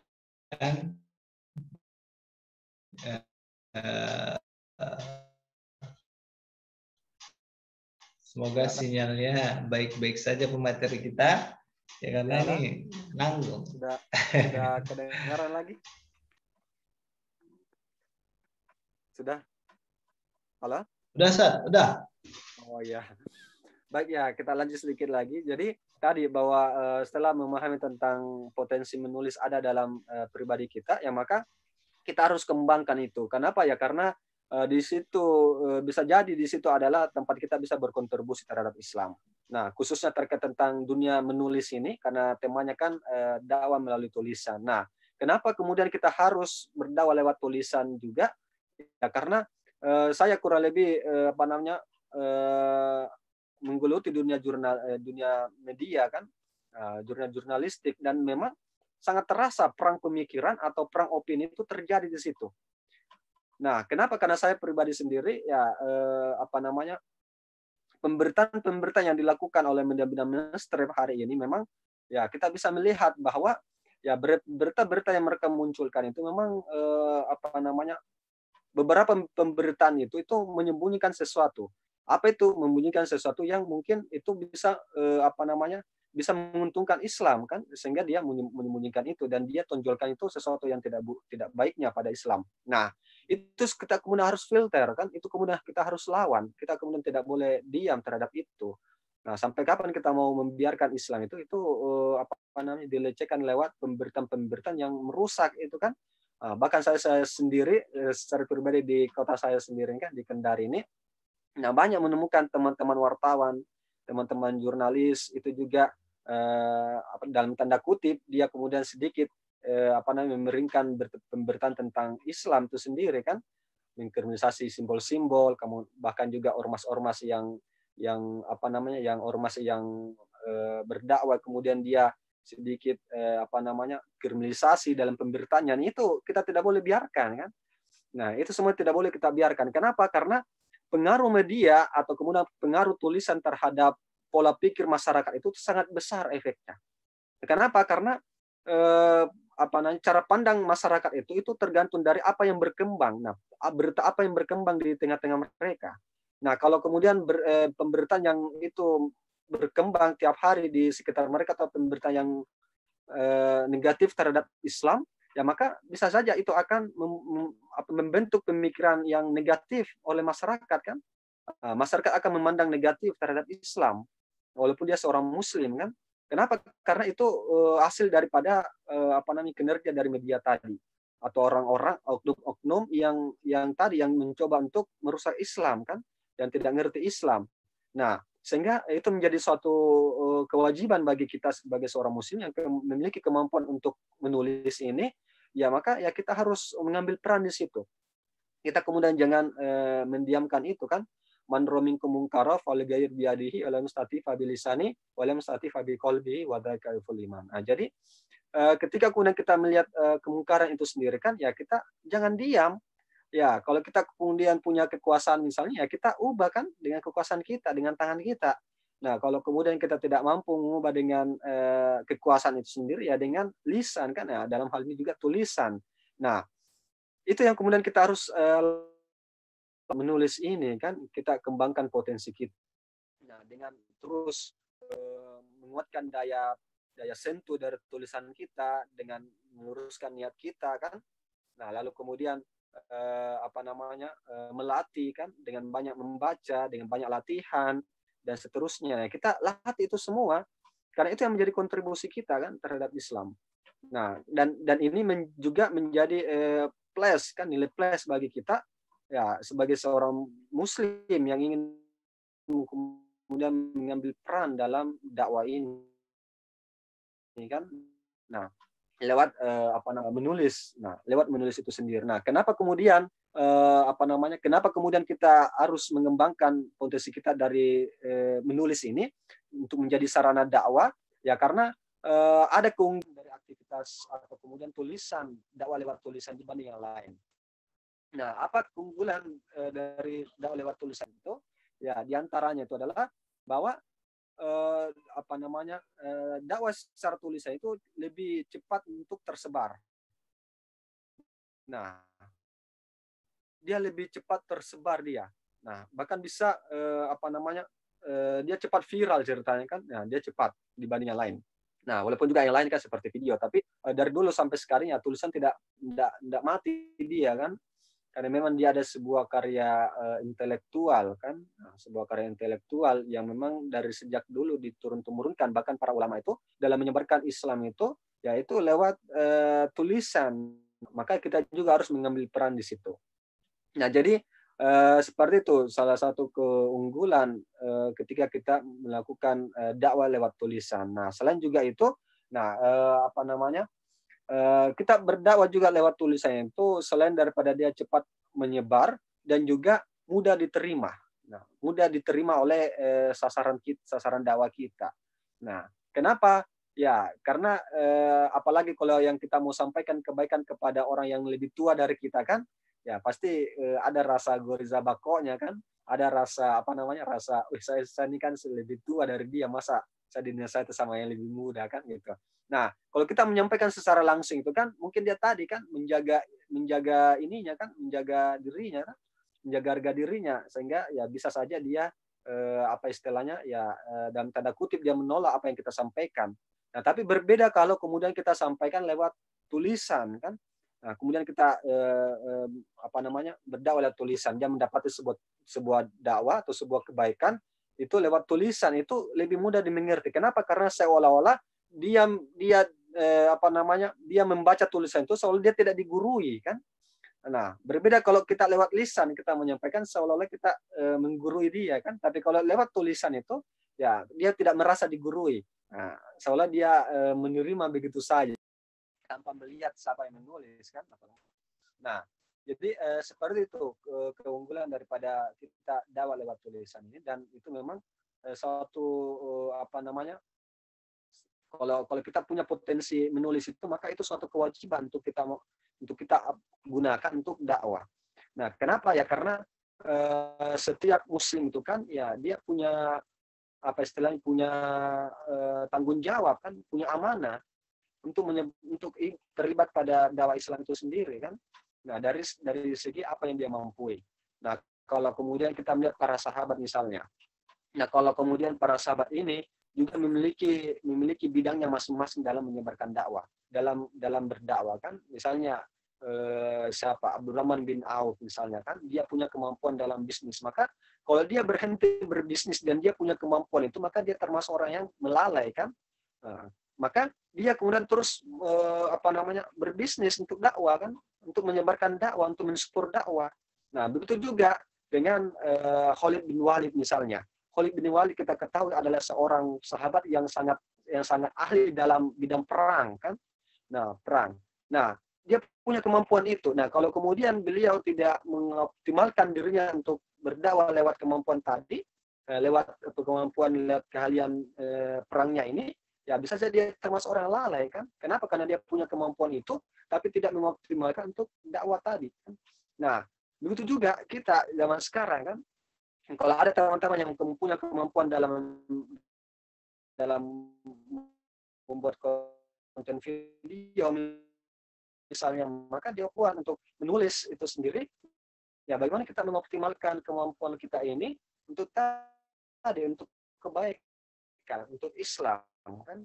Semoga sinyalnya baik-baik saja pemateri kita. Ya karena ya, ini nanggung. Sudah kedengaran lagi? Sudah? Halo? Udah, Ustaz, udah. Oh ya. Baik ya, kita lanjut sedikit lagi. Jadi tadi bahwa setelah memahami tentang potensi menulis ada dalam pribadi kita, ya maka kita harus kembangkan itu. Kenapa ya? Karena di situ bisa jadi di situ adalah tempat kita bisa berkontribusi terhadap Islam. Nah, khususnya terkait tentang dunia menulis ini, karena temanya kan dakwah melalui tulisan. Nah, kenapa kemudian kita harus berdakwah lewat tulisan juga? Ya karena saya kurang lebih menggeluti dunia media kan, jurnalistik, dan memang sangat terasa perang pemikiran atau perang opini itu terjadi di situ. Nah, kenapa? Karena saya pribadi sendiri ya pemberitaan yang dilakukan oleh media-media mainstream hari ini memang ya kita bisa melihat bahwa ya berita-berita yang mereka munculkan itu memang beberapa pemberitaan itu menyembunyikan sesuatu. Apa itu? Membunyikan sesuatu yang mungkin itu bisa bisa menguntungkan Islam kan, sehingga dia menyembunyikan itu dan dia tonjolkan itu sesuatu yang tidak baiknya pada Islam. Nah, itu kita kemudian harus filter kan, itu kemudian kita harus lawan, kita kemudian tidak boleh diam terhadap itu. Nah, sampai kapan kita mau membiarkan Islam itu dilecehkan lewat pemberitaan-pemberitaan yang merusak itu kan, Bahkan saya sendiri secara pribadi di kota saya sendiri kan di Kendari ini, nah banyak menemukan teman-teman wartawan, teman-teman jurnalis itu juga dalam tanda kutip dia kemudian sedikit memeringkan pemberitaan tentang Islam itu sendiri kan, mengkriminalisasi simbol-simbol, bahkan juga ormas-ormas yang ormas yang berdakwah kemudian dia sedikit kriminalisasi dalam pemberitaannya, itu kita tidak boleh biarkan kan. Nah, itu semua tidak boleh kita biarkan. Kenapa? Karena pengaruh media atau kemudian pengaruh tulisan terhadap pola pikir masyarakat itu sangat besar efeknya. Kenapa? Karena cara pandang masyarakat itu tergantung dari apa yang berkembang. Nah, berita apa yang berkembang di tengah-tengah mereka. Nah, kalau kemudian pemberitaan yang itu berkembang tiap hari di sekitar mereka atau pemberitaan yang negatif terhadap Islam, ya maka bisa saja itu akan membentuk pemikiran yang negatif oleh masyarakat kan. Masyarakat akan memandang negatif terhadap Islam walaupun dia seorang Muslim kan. Kenapa? Karena itu hasil daripada kinerja dari media tadi atau orang-orang oknum yang tadi yang mencoba untuk merusak Islam kan, dan tidak ngerti Islam. Nah, sehingga itu menjadi suatu kewajiban bagi kita sebagai seorang Muslim yang memiliki kemampuan untuk menulis ini, ya maka ya kita harus mengambil peran di situ. Kita kemudian jangan mendiamkan itu kan. Man rominkum munkara falyughayyir biyadihi wa lam yastati fa bilisani wa lam yastati fa biqalbihi wa dzalika yuful iman. Nah, jadi ketika kemudian kita melihat kemungkaran itu sendiri kan, ya kita jangan diam. Ya, kalau kita kemudian punya kekuasaan misalnya, ya kita ubah kan dengan kekuasaan kita, dengan tangan kita. Nah, kalau kemudian kita tidak mampu mengubah dengan kekuasaan itu sendiri, ya dengan lisan kan, ya dalam hal ini juga tulisan. Nah, itu yang kemudian kita harus menulis ini kan, kita kembangkan potensi kita. Nah, dengan terus menguatkan daya sentuh dari tulisan kita dengan meluruskan niat kita kan. Nah, lalu kemudian melatih kan dengan banyak membaca, dengan banyak latihan dan seterusnya. Kita latih itu semua karena itu yang menjadi kontribusi kita kan terhadap Islam. Nah, dan ini juga menjadi plus kan, nilai plus bagi kita ya sebagai seorang Muslim yang ingin kemudian mengambil peran dalam dakwah ini kan. Nah, lewat menulis. Nah, lewat menulis itu sendiri. Nah, kenapa kemudian kenapa kemudian kita harus mengembangkan potensi kita dari menulis ini untuk menjadi sarana dakwah? Ya karena ada keunggulan dari aktivitas atau kemudian tulisan, dakwah lewat tulisan dibanding yang lain. Nah, apa keunggulan dari dakwah lewat tulisan itu? Ya, diantaranya itu adalah bahwa dakwah secara tulisan itu lebih cepat untuk tersebar. Nah, dia lebih cepat tersebar dia. Nah, bahkan bisa dia cepat viral ceritanya kan. Nah, dia cepat dibanding yang lain. Nah, walaupun juga yang lain kan seperti video, tapi dari dulu sampai sekarang ya tulisan tidak mati dia kan. Karena memang dia ada sebuah karya intelektual kan, sebuah karya intelektual yang memang dari sejak dulu diturun-temurunkan, bahkan para ulama itu dalam menyebarkan Islam itu yaitu lewat tulisan. Maka kita juga harus mengambil peran di situ. Nah, jadi seperti itu salah satu keunggulan ketika kita melakukan dakwah lewat tulisan. Nah, selain juga itu, kita berdakwah juga lewat tulisan itu selain daripada dia cepat menyebar dan juga mudah diterima. Nah, mudah diterima oleh sasaran dakwah kita. Nah, kenapa? Ya, karena apalagi kalau yang kita mau sampaikan kebaikan kepada orang yang lebih tua dari kita kan, ya pasti ada rasa goriza bakonya kan, ada rasa rasa saya ini kan lebih tua dari dia, masa saya dinasihati sama yang lebih muda kan gitu. Nah, kalau kita menyampaikan secara langsung itu kan mungkin dia tadi kan menjaga ininya kan, menjaga dirinya kan, menjaga harga dirinya, sehingga ya bisa saja dia dalam tanda kutip dia menolak apa yang kita sampaikan. Nah, tapi berbeda kalau kemudian kita sampaikan lewat tulisan kan. Nah, kemudian kita berdakwah lewat tulisan, dia mendapati sebuah dakwah atau sebuah kebaikan itu lewat tulisan itu lebih mudah dimengerti. Kenapa? Karena seolah-olah dia dia membaca tulisan itu seolah dia tidak digurui kan. Nah, berbeda kalau kita lewat lisan kita menyampaikan seolah-olah kita menggurui dia kan. Tapi kalau lewat tulisan itu ya dia tidak merasa digurui. Nah, seolah dia menerima begitu saja tanpa melihat siapa yang menulis kan. Nah, jadi seperti itu keunggulan daripada kita dakwah lewat tulisan ini, dan itu memang suatu kalau kita punya potensi menulis itu, maka itu suatu kewajiban untuk kita gunakan untuk dakwah. Nah, kenapa ya? Karena setiap muslim itu kan ya dia punya punya tanggung jawab kan, punya amanah untuk terlibat pada dakwah Islam itu sendiri kan. Nah, dari segi apa yang dia mampu. Nah, kalau kemudian kita melihat para sahabat misalnya. Nah, kalau kemudian para sahabat ini juga memiliki bidangnya masing-masing dalam menyebarkan dakwah, dalam berdakwah kan. Misalnya Abdurrahman bin Auf misalnya kan, dia punya kemampuan dalam bisnis. Maka kalau dia berhenti berbisnis dan dia punya kemampuan itu, maka dia termasuk orang yang melalai kan. Nah, maka dia kemudian terus berbisnis untuk dakwah kan, untuk menyebarkan dakwah, untuk mensupport dakwah. Nah, begitu juga dengan Khalid bin Walid misalnya. Khalid bin Walid kita ketahui adalah seorang sahabat yang sangat ahli dalam bidang perang kan. Nah, perang. Nah, dia punya kemampuan itu. Nah, kalau kemudian beliau tidak mengoptimalkan dirinya untuk berdakwah lewat kemampuan tadi, lewat keahlian perangnya ini, ya bisa saja dia termasuk orang lalai kan. Kenapa? Karena dia punya kemampuan itu, tapi tidak mengoptimalkan untuk dakwah tadi. Nah, begitu juga kita zaman sekarang kan. Kalau ada teman-teman yang punya kemampuan dalam membuat konten video misalnya, maka dia kuat untuk menulis itu sendiri. Ya, bagaimana kita mengoptimalkan kemampuan kita ini untuk kebaikan, untuk Islam kan.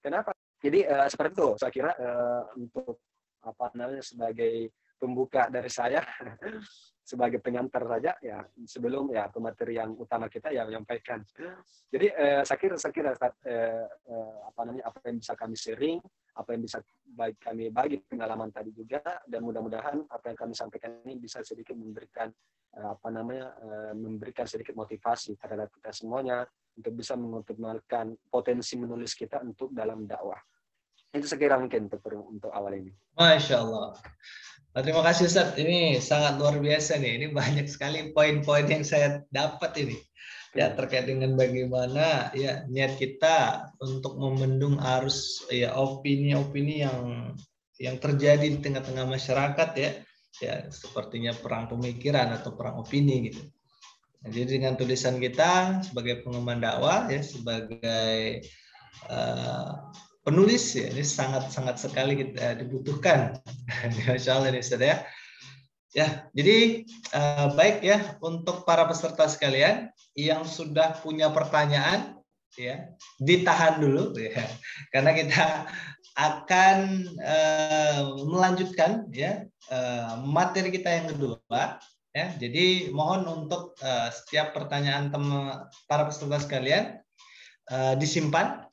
Kenapa? Jadi seperti itu saya kira untuk sebagai pembuka dari saya sebagai pengantar saja ya, sebelum ya pemateri yang utama kita yang menyampaikan. Jadi saya kira apa yang bisa kami sharing, apa yang bisa kami bagi pengalaman tadi juga, dan mudah-mudahan apa yang kami sampaikan ini bisa sedikit memberikan memberikan sedikit motivasi terhadap kita semuanya untuk bisa mengoptimalkan potensi menulis kita untuk dalam dakwah. Itu sekira mungkin untuk awal ini. Masya Allah. Terima kasih Ustadz. Ini sangat luar biasa nih. Ini banyak sekali poin-poin yang saya dapat ini. Ya, terkait dengan bagaimana ya niat kita untuk membendung arus ya opini-opini yang terjadi di tengah-tengah masyarakat ya. Ya, sepertinya perang pemikiran atau perang opini gitu. Nah, jadi dengan tulisan kita sebagai pengemban dakwah ya, sebagai penulis ya, ini sangat sekali kita dibutuhkan. Masya Allah ini Ustaz ya. Ya, jadi baik ya untuk para peserta sekalian yang sudah punya pertanyaan ya, ditahan dulu ya. Karena kita akan melanjutkan ya materi kita yang kedua ya. Jadi mohon untuk setiap pertanyaan para peserta sekalian disimpan.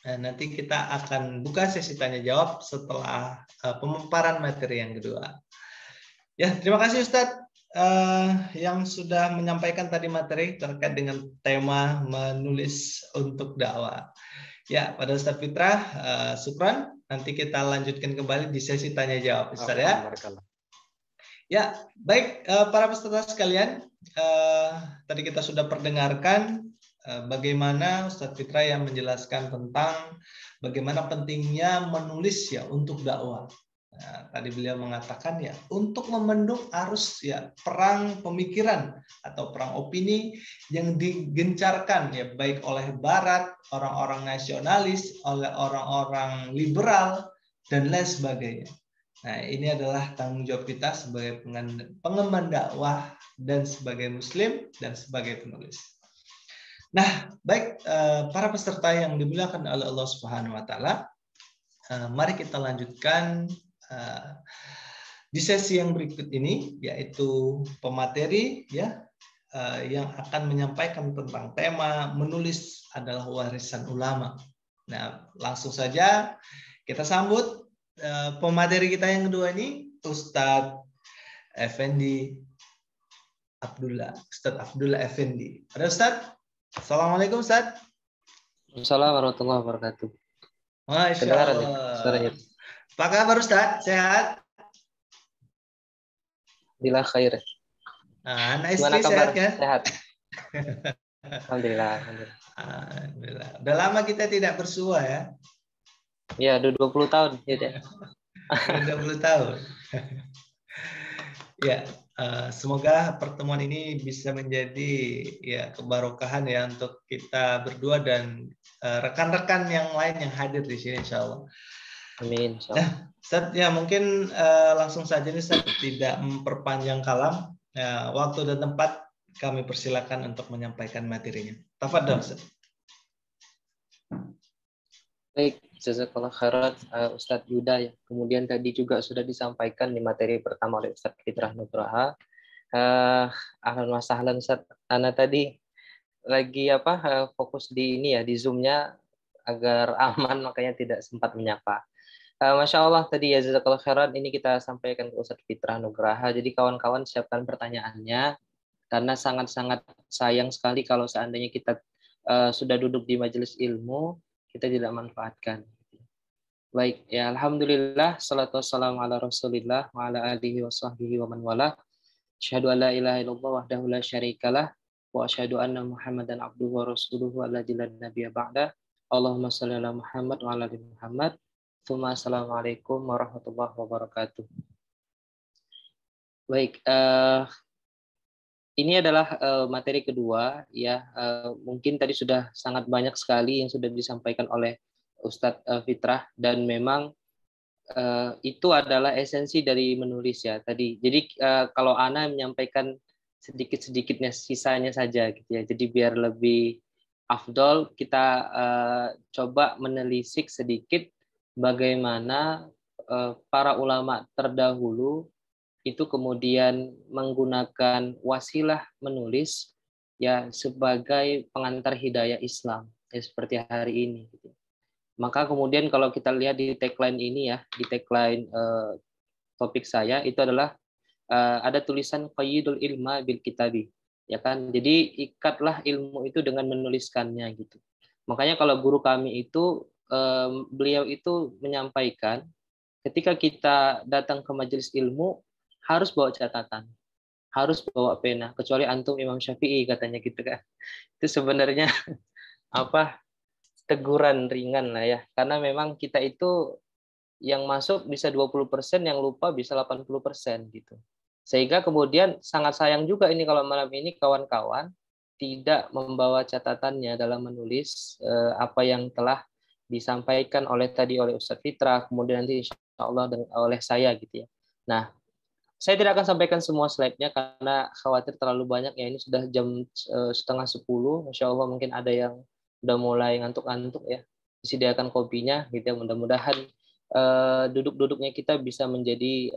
Nanti kita akan buka sesi tanya jawab setelah pemaparan materi yang kedua. Ya, terima kasih Ustadz yang sudah menyampaikan tadi materi terkait dengan tema menulis untuk dakwah. Ya, pada Ustadz Fitra, syukran. Nanti kita lanjutkan kembali di sesi tanya jawab, Ustadz ya. Ya, baik para peserta sekalian, tadi kita sudah perdengarkan bagaimana Ustadz Fitra yang menjelaskan tentang bagaimana pentingnya menulis ya untuk dakwah. Nah, tadi beliau mengatakan ya untuk membendung arus ya perang pemikiran atau perang opini yang digencarkan ya baik oleh Barat, orang-orang nasionalis, oleh orang-orang liberal dan lain sebagainya. Nah, ini adalah tanggung jawab kita sebagai pengemban dakwah dan sebagai muslim dan sebagai penulis. Nah, baik para peserta yang dimuliakan oleh Allah Subhanahu wa taala, mari kita lanjutkan di sesi yang berikut ini, yaitu pemateri ya yang akan menyampaikan tentang tema menulis adalah warisan ulama. Nah, langsung saja kita sambut pemateri kita yang kedua ini, Ustadz Effendi Abdullah. Ustadz Abdullah Effendi. Ada Ustadz? Assalamualaikum Ustadz. Assalamualaikum warahmatullahi wabarakatuh. Masya Kedengaran ya Allah. suaranya? Apa kabar Ustadz? Sehat? Alhamdulillah khair. Nah, anak Gimana istri kabar? sehat kan? Sehat. Alhamdulillah. Alhamdulillah. Udah lama kita tidak bersua ya. Ya, udah 20 tahun gitu ya. Udah 20 tahun. Ya, semoga pertemuan ini bisa menjadi ya kebarokahan ya untuk kita berdua dan rekan-rekan yang lain yang hadir di sini insya Allah. Amin. Nah, Ustaz, ya mungkin langsung saja nih Ustaz, tidak memperpanjang kalam. Waktu dan tempat kami persilakan untuk menyampaikan materinya. Tafadhol Ustaz. Baik, jazakallah khairan Ustadz Yuda ya. Kemudian tadi juga sudah disampaikan di materi pertama oleh Ustadz Fitrah Nugraha. Ahlan wa sahlan Ustadz. Ana tadi lagi fokus di ini ya, di Zoom-nya agar aman, makanya tidak sempat menyapa. Masya Allah tadi ya jazakallah khairan, ini kita sampaikan ke Ustadz Fitrah Nugraha. Jadi kawan-kawan siapkan pertanyaannya, karena sangat-sangat sayang sekali kalau seandainya kita sudah duduk di majelis ilmu, kita tidak manfaatkan. Baik, ya alhamdulillah, salatu wassalamu ala Rasulillah wa ala alihi wa sahbihi wa man wala. Asyhadu an la ilaha illallah wahdahu la syarikalah wa asyhadu anna Muhammadan abduhu wa rasuluhu alladzi la nabiyya ba'da. Allahumma shalli ala Muhammad wa ala ali Muhammad. Tsumma assalamualaikum warahmatullahi wabarakatuh. Baik, ini adalah materi kedua ya. Mungkin tadi sudah sangat banyak sekali yang sudah disampaikan oleh Ustadz Fitrah, dan memang itu adalah esensi dari menulis ya tadi. Jadi kalau Ana menyampaikan sedikit-sedikitnya, sisanya saja gitu ya. Jadi biar lebih afdol, kita coba menelisik sedikit bagaimana para ulama terdahulu itu kemudian menggunakan wasilah menulis ya sebagai pengantar hidayah Islam ya, seperti hari ini. Maka kemudian kalau kita lihat di tagline ini ya, di tagline topik saya itu adalah ada tulisan qayyidul ilma bil kitabi, ya kan? Jadi ikatlah ilmu itu dengan menuliskannya gitu. Makanya kalau guru kami itu beliau itu menyampaikan ketika kita datang ke majelis ilmu harus bawa catatan, harus bawa pena, kecuali antum Imam Syafi'i katanya gitu kan. Itu sebenarnya teguran ringan lah ya, karena memang kita itu yang masuk bisa 20%, yang lupa bisa 80% gitu. Sehingga kemudian sangat sayang juga ini kalau malam ini kawan-kawan tidak membawa catatannya dalam menulis apa yang telah disampaikan oleh Ustadz Fitrah, kemudian nanti insya Allah oleh saya gitu ya. Nah, saya tidak akan sampaikan semua slide-nya karena khawatir terlalu banyak ya. Ini sudah jam 9:30, Masya Allah mungkin ada yang udah mulai ngantuk-ngantuk ya. Disediakan kopinya gitu ya. Mudah-mudahan duduk-duduknya kita bisa menjadi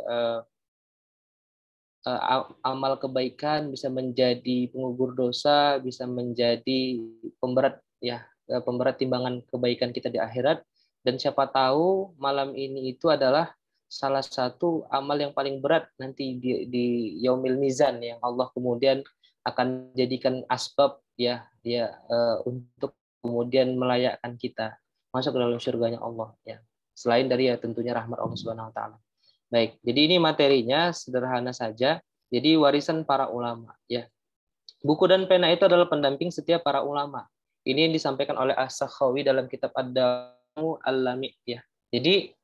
amal kebaikan, bisa menjadi pengukur dosa, bisa menjadi pemberat timbangan kebaikan kita di akhirat. Dan siapa tahu malam ini itu adalah salah satu amal yang paling berat nanti di Yaumil Mizan yang Allah kemudian akan jadikan asbab untuk kemudian melayakkan kita masuk ke dalam surganya Allah ya. Selain dari ya tentunya rahmat Allah Subhanahu wa taala. Baik, jadi ini materinya sederhana saja. Jadi warisan para ulama ya. Buku dan pena itu adalah pendamping setiap para ulama. Ini yang disampaikan oleh As-Sakhawi dalam kitab Ad-Damu Al-Lami ya. Jadi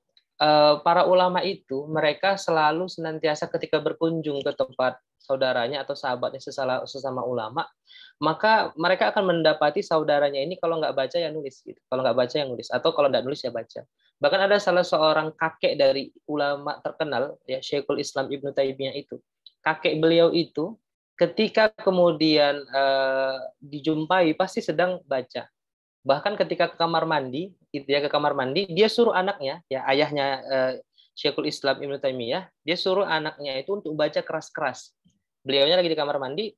para ulama itu mereka selalu senantiasa ketika berkunjung ke tempat saudaranya atau sahabatnya sesama ulama, maka mereka akan mendapati saudaranya ini kalau nggak baca ya nulis gitu. Kalau nggak baca ya nulis, atau kalau nggak nulis ya baca. Bahkan ada salah seorang kakek dari ulama terkenal ya, Syekhul Islam Ibnu Taimiyah itu. Kakek beliau itu ketika kemudian dijumpai pasti sedang baca. Bahkan ketika ke kamar mandi, dia suruh anaknya, ya ayahnya Syekhul Islam Ibnu Taimiyah, dia suruh anaknya itu untuk baca keras-keras. Beliaunya lagi di kamar mandi,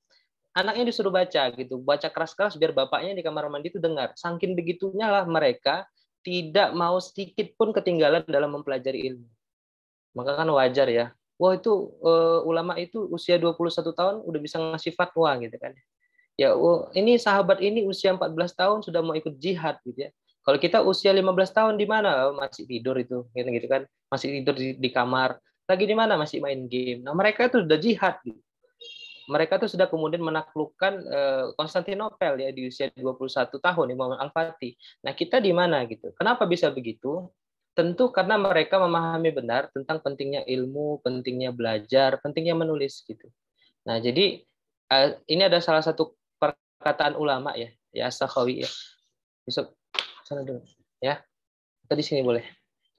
anaknya disuruh baca gitu, baca keras-keras biar bapaknya di kamar mandi itu dengar. Saking begitunya lah mereka tidak mau sedikit pun ketinggalan dalam mempelajari ilmu. Maka kan wajar ya. Wah itu ulama itu usia 21 tahun udah bisa ngasih fatwa gitu kan. Ya, ini sahabat ini usia 14 tahun sudah mau ikut jihad gitu ya. Kalau kita usia 15 tahun di mana? Masih tidur itu, gitu kan. Masih tidur di kamar. Lagi di mana? Masih main game. Nah, mereka itu sudah jihad gitu. Mereka itu sudah kemudian menaklukkan Konstantinopel ya di usia 21 tahun Imam Al-Fatih. Nah, kita di mana gitu? Kenapa bisa begitu? Tentu karena mereka memahami benar tentang pentingnya ilmu, pentingnya belajar, pentingnya menulis gitu. Nah, jadi ini ada salah satu perkataan ulama ya As-Sakhawi ya. Besok sana dulu ya. Atau di sini boleh.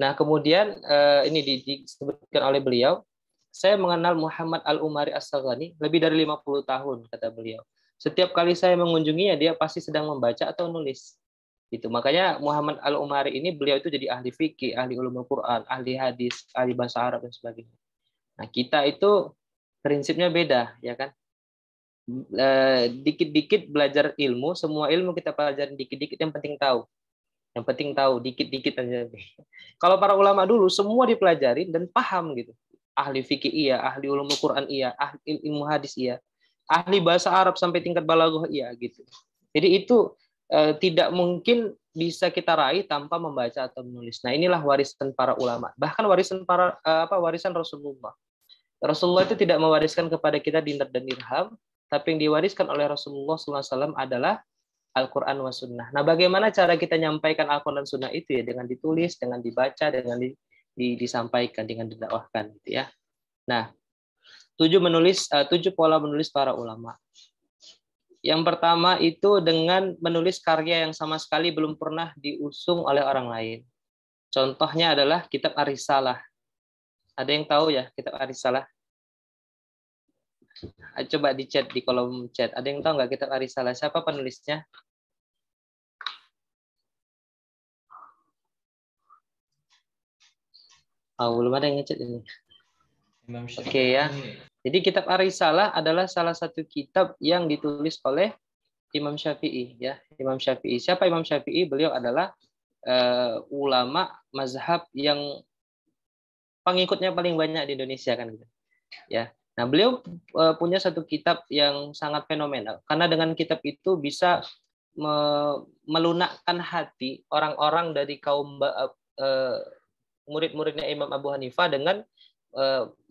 Nah, kemudian ini disebutkan oleh beliau, saya mengenal Muhammad Al-Umari As-Saghani lebih dari 50 tahun kata beliau. Setiap kali saya mengunjunginya dia pasti sedang membaca atau nulis. Gitu. Makanya Muhammad Al-Umari ini beliau itu jadi ahli fikih, ahli ulumul Quran, ahli hadis, ahli bahasa Arab dan sebagainya. Nah, kita itu prinsipnya beda ya kan. Dikit-dikit belajar ilmu, semua ilmu kita pelajarin dikit-dikit, yang penting tahu dikit-dikit aja. Kalau para ulama dulu semua dipelajarin dan paham gitu, ahli fikih iya, ahli ulumul Quran iya, ahli ilmu hadis iya, ahli bahasa Arab sampai tingkat balaghah iya gitu. Jadi itu tidak mungkin bisa kita raih tanpa membaca atau menulis. Nah, inilah warisan para ulama, bahkan warisan warisan Rasulullah. Rasulullah itu tidak mewariskan kepada kita dinar dan dirham, tapi yang diwariskan oleh Rasulullah SAW adalah Al-Quran wa Sunnah. Nah, bagaimana cara kita menyampaikan Al-Quran dan Sunnah itu ya? Dengan ditulis, dengan dibaca, dengan disampaikan, dengan didakwahkan, gitu ya. Nah, 7 pola menulis para ulama. Yang pertama itu dengan menulis karya yang sama sekali belum pernah diusung oleh orang lain. Contohnya adalah kitab Ar-Risalah. Ada yang tahu ya kitab Ar-Risalah? Coba di chat, di kolom chat. Ada yang tahu nggak kitab Ar-Risalah? Siapa penulisnya? Oh, belum ada yang ngechat ini. Oke ya. Jadi kitab Ar-Risalah adalah salah satu kitab yang ditulis oleh Imam Syafi'i ya. Imam Syafi'i. Siapa Imam Syafi'i? Beliau adalah ulama mazhab yang pengikutnya paling banyak di Indonesia kan gitu. Ya. Nah, beliau punya satu kitab yang sangat fenomenal karena dengan kitab itu bisa melunakkan hati orang-orang dari kaum murid-muridnya Imam Abu Hanifah dengan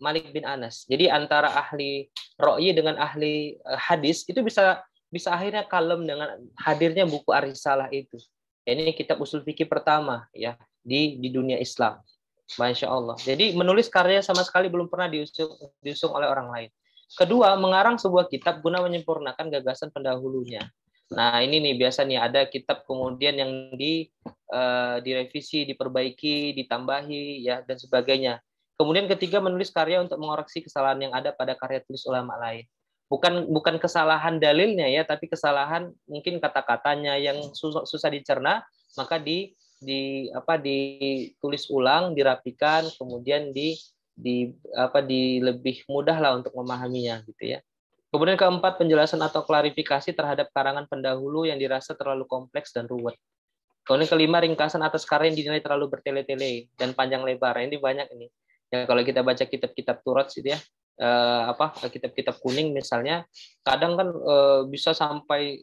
Malik bin Anas. Jadi antara ahli ro'yi dengan ahli hadis itu bisa akhirnya kalem dengan hadirnya buku Ar-Risalah itu. Ini kitab usul fikih pertama ya di dunia Islam. Masya Allah. Jadi menulis karya sama sekali belum pernah diusung oleh orang lain. Kedua, mengarang sebuah kitab guna menyempurnakan gagasan pendahulunya. Nah, ini nih biasa nih ada kitab kemudian yang direvisi, diperbaiki, ditambahi ya dan sebagainya. Kemudian ketiga, menulis karya untuk mengoreksi kesalahan yang ada pada karya tulis ulama lain. Bukan kesalahan dalilnya ya, tapi kesalahan mungkin kata-katanya yang susah dicerna, maka ditulis ulang, dirapikan, kemudian lebih mudah lah untuk memahaminya gitu ya. Kemudian keempat, penjelasan atau klarifikasi terhadap karangan pendahulu yang dirasa terlalu kompleks dan ruwet. Kemudian kelima, ringkasan atas karya yang dinilai terlalu bertele-tele dan panjang lebar. Ini banyak ini. Ya, kalau kita baca kitab-kitab Turat gitu ya, kitab-kitab kuning misalnya, kadang kan bisa sampai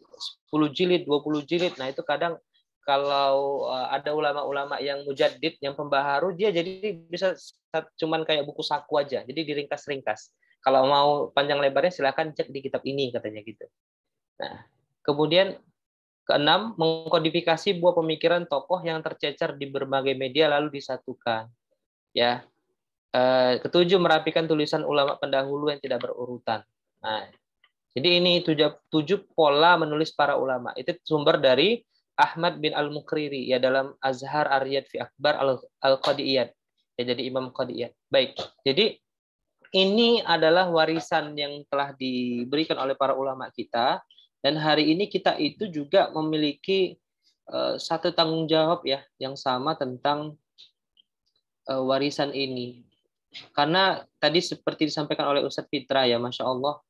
10 jilid, 20 jilid. Nah, itu kadang kalau ada ulama-ulama yang mujaddid, yang pembaharu, dia jadi bisa cuman kayak buku saku aja. Jadi diringkas-ringkas. Kalau mau panjang lebarnya silakan cek di kitab ini katanya gitu. Nah, kemudian keenam, mengkodifikasi buah pemikiran tokoh yang tercecer di berbagai media lalu disatukan. Ya. Ketujuh, merapikan tulisan ulama pendahulu yang tidak berurutan. Nah, jadi ini 7 pola menulis para ulama. Itu sumber dari Ahmad bin Al-Mukriri ya dalam Azhar Ar-Riyad fi Akbar Al-Qadiyat. Ya, jadi Imam Qadiyat. Baik. Jadi ini adalah warisan yang telah diberikan oleh para ulama kita, dan hari ini kita itu juga memiliki satu tanggung jawab ya yang sama tentang warisan ini. Karena tadi seperti disampaikan oleh Ustadz Fitra ya, Masya Allah,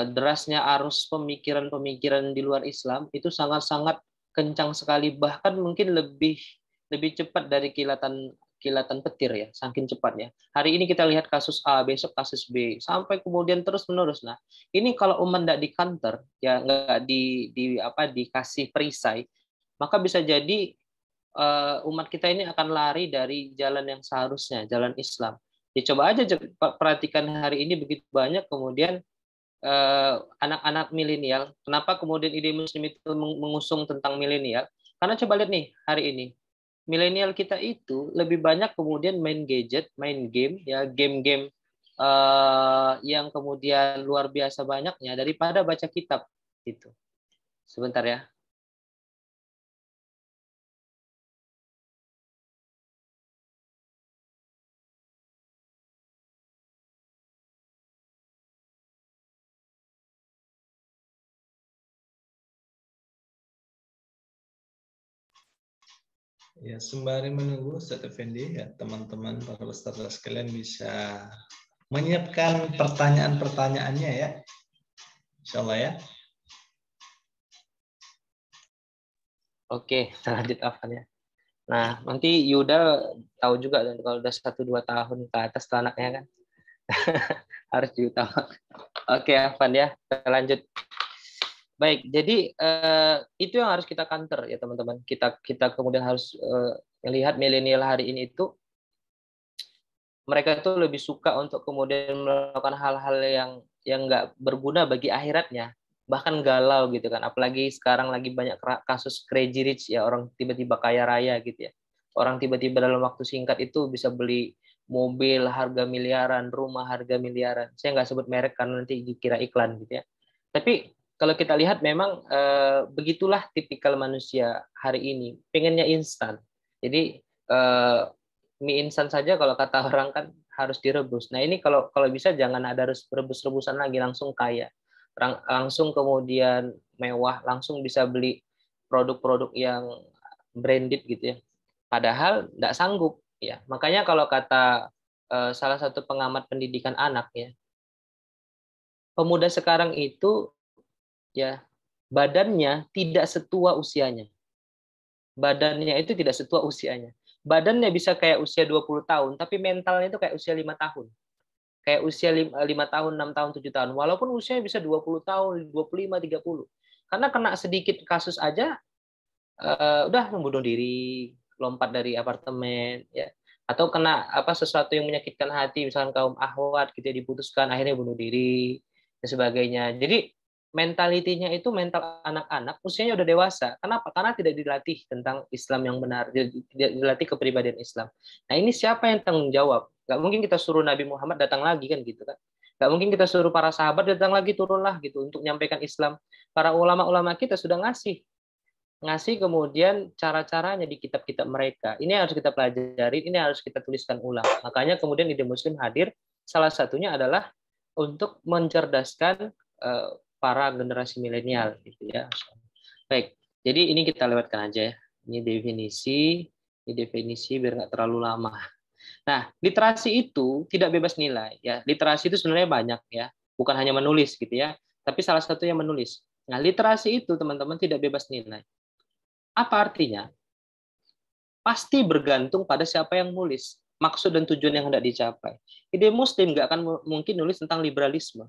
derasnya arus pemikiran-pemikiran di luar Islam itu sangat-sangat kencang sekali, bahkan mungkin lebih lebih cepat dari kilatan petir ya, saking cepatnya. Hari ini kita lihat kasus A, besok kasus B, sampai kemudian terus menerus. Nah, ini kalau umat tidak di counter, ya nggak dikasih perisai, maka bisa jadi umat kita ini akan lari dari jalan yang seharusnya, jalan Islam. Ya coba aja perhatikan hari ini begitu banyak kemudian anak-anak milenial. Kenapa kemudian ide Muslim itu mengusung tentang milenial? Karena coba lihat nih hari ini, milenial kita itu lebih banyak kemudian main gadget, main game, ya game-game yang kemudian luar biasa banyaknya daripada baca kitab gitu. Sebentar ya. Ya, sembari menunggu Ustaz Effendi, ya teman-teman para peserta sekalian bisa menyiapkan pertanyaan-pertanyaannya ya. Insyaallah ya. Oke, kita lanjut Afan ya. Nah, nanti Yuda tahu juga kalau udah 1-2 tahun ke atas tuh anaknya kan. Harus diutamakan. Oke, Afan ya. Kita lanjut. Baik, jadi itu yang harus kita counter ya teman-teman. Kita kemudian harus melihat milenial hari ini itu mereka itu lebih suka untuk kemudian melakukan hal-hal yang nggak berguna bagi akhiratnya, bahkan galau gitu kan. Apalagi sekarang lagi banyak kasus crazy rich ya, orang tiba-tiba kaya raya gitu ya. Orang tiba-tiba dalam waktu singkat itu bisa beli mobil harga miliaran, rumah harga miliaran. Saya nggak sebut merek karena nanti dikira iklan gitu ya. Tapi kalau kita lihat memang begitulah tipikal manusia hari ini, pengennya instan. Jadi mie instan saja kalau kata orang kan harus direbus. Nah ini kalau bisa jangan ada rebus-rebusan lagi, langsung kaya, langsung kemudian mewah, langsung bisa beli produk-produk yang branded gitu ya. Padahal tidak sanggup ya. Makanya kalau kata salah satu pengamat pendidikan anak ya, pemuda sekarang itu ya badannya tidak setua usianya. Badannya itu tidak setua usianya. Badannya bisa kayak usia 20 tahun, tapi mentalnya itu kayak usia 5 tahun. Kayak usia 5 tahun, 6 tahun, 7 tahun. Walaupun usianya bisa 20 tahun, 25, 30. Karena kena sedikit kasus aja, udah membunuh diri, lompat dari apartemen, ya. Atau kena sesuatu yang menyakitkan hati, misalkan kaum ahwat, gitu ya, diputuskan, akhirnya bunuh diri, dan sebagainya. Jadi, mentalitinya itu mental anak-anak, usianya udah dewasa. Kenapa? Karena tidak dilatih tentang Islam yang benar, tidak dilatih kepribadian Islam. Nah ini siapa yang tanggung jawab? Gak mungkin kita suruh Nabi Muhammad datang lagi kan gitu kan? Gak mungkin kita suruh para sahabat datang lagi turunlah gitu untuk menyampaikan Islam. Para ulama-ulama kita sudah ngasih kemudian cara-caranya di kitab-kitab mereka. Ini harus kita pelajari, ini harus kita tuliskan ulang. Makanya kemudian ide Muslim hadir. Salah satunya adalah untuk mencerdaskan para generasi milenial gitu ya. Baik, jadi ini kita lewatkan aja ya. Ini definisi biar nggak terlalu lama. Nah, literasi itu tidak bebas nilai ya. Literasi itu sebenarnya banyak ya, bukan hanya menulis gitu ya, tapi salah satunya menulis. Nah, literasi itu teman-teman tidak bebas nilai. Apa artinya? Pasti bergantung pada siapa yang nulis, maksud dan tujuan yang hendak dicapai. Ide Muslim nggak akan mungkin nulis tentang liberalisme.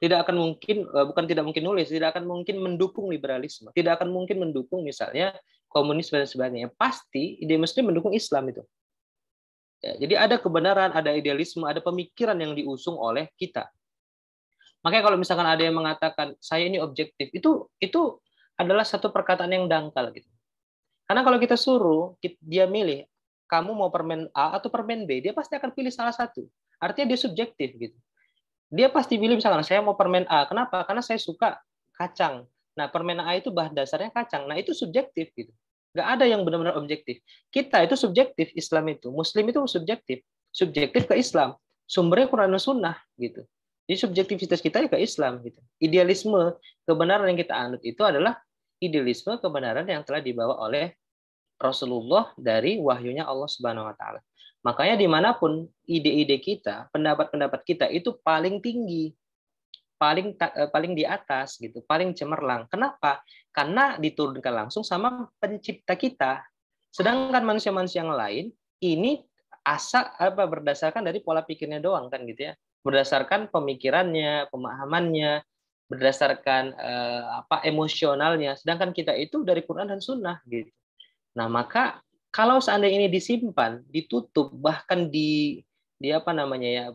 Tidak akan mungkin, bukan tidak mungkin nulis, tidak akan mungkin mendukung liberalisme, tidak akan mungkin mendukung misalnya komunisme dan sebagainya. Pasti ide Muslim mendukung Islam itu. Ya, jadi ada kebenaran, ada idealisme, ada pemikiran yang diusung oleh kita. Makanya kalau misalkan ada yang mengatakan saya ini objektif, itu adalah satu perkataan yang dangkal gitu. Karena kalau kita suruh dia milih, kamu mau permen A atau permen B, dia pasti akan pilih salah satu. Artinya dia subjektif gitu. Dia pasti pilih misalkan saya mau permen A. Kenapa? Karena saya suka kacang. Nah, permen A itu bahan dasarnya kacang. Nah, itu subjektif gitu. Nggak ada yang benar-benar objektif. Kita itu subjektif, Islam itu. Muslim itu subjektif. Subjektif ke Islam. Sumbernya Quran dan Sunnah gitu. Jadi subjektivitas kita ke Islam gitu. Idealisme kebenaran yang kita anut itu adalah idealisme kebenaran yang telah dibawa oleh Rasulullah dari wahyunya Allah Subhanahu wa taala. Makanya dimanapun ide-ide kita, pendapat-pendapat kita itu paling tinggi, paling di atas gitu, paling cemerlang. Kenapa? Karena diturunkan langsung sama pencipta kita. Sedangkan manusia-manusia yang lain ini berdasarkan dari pola pikirnya doang kan gitu ya. Berdasarkan pemikirannya, pemahamannya, berdasarkan emosionalnya. Sedangkan kita itu dari Quran dan Sunnah gitu. Nah, maka kalau seandainya ini disimpan, ditutup, bahkan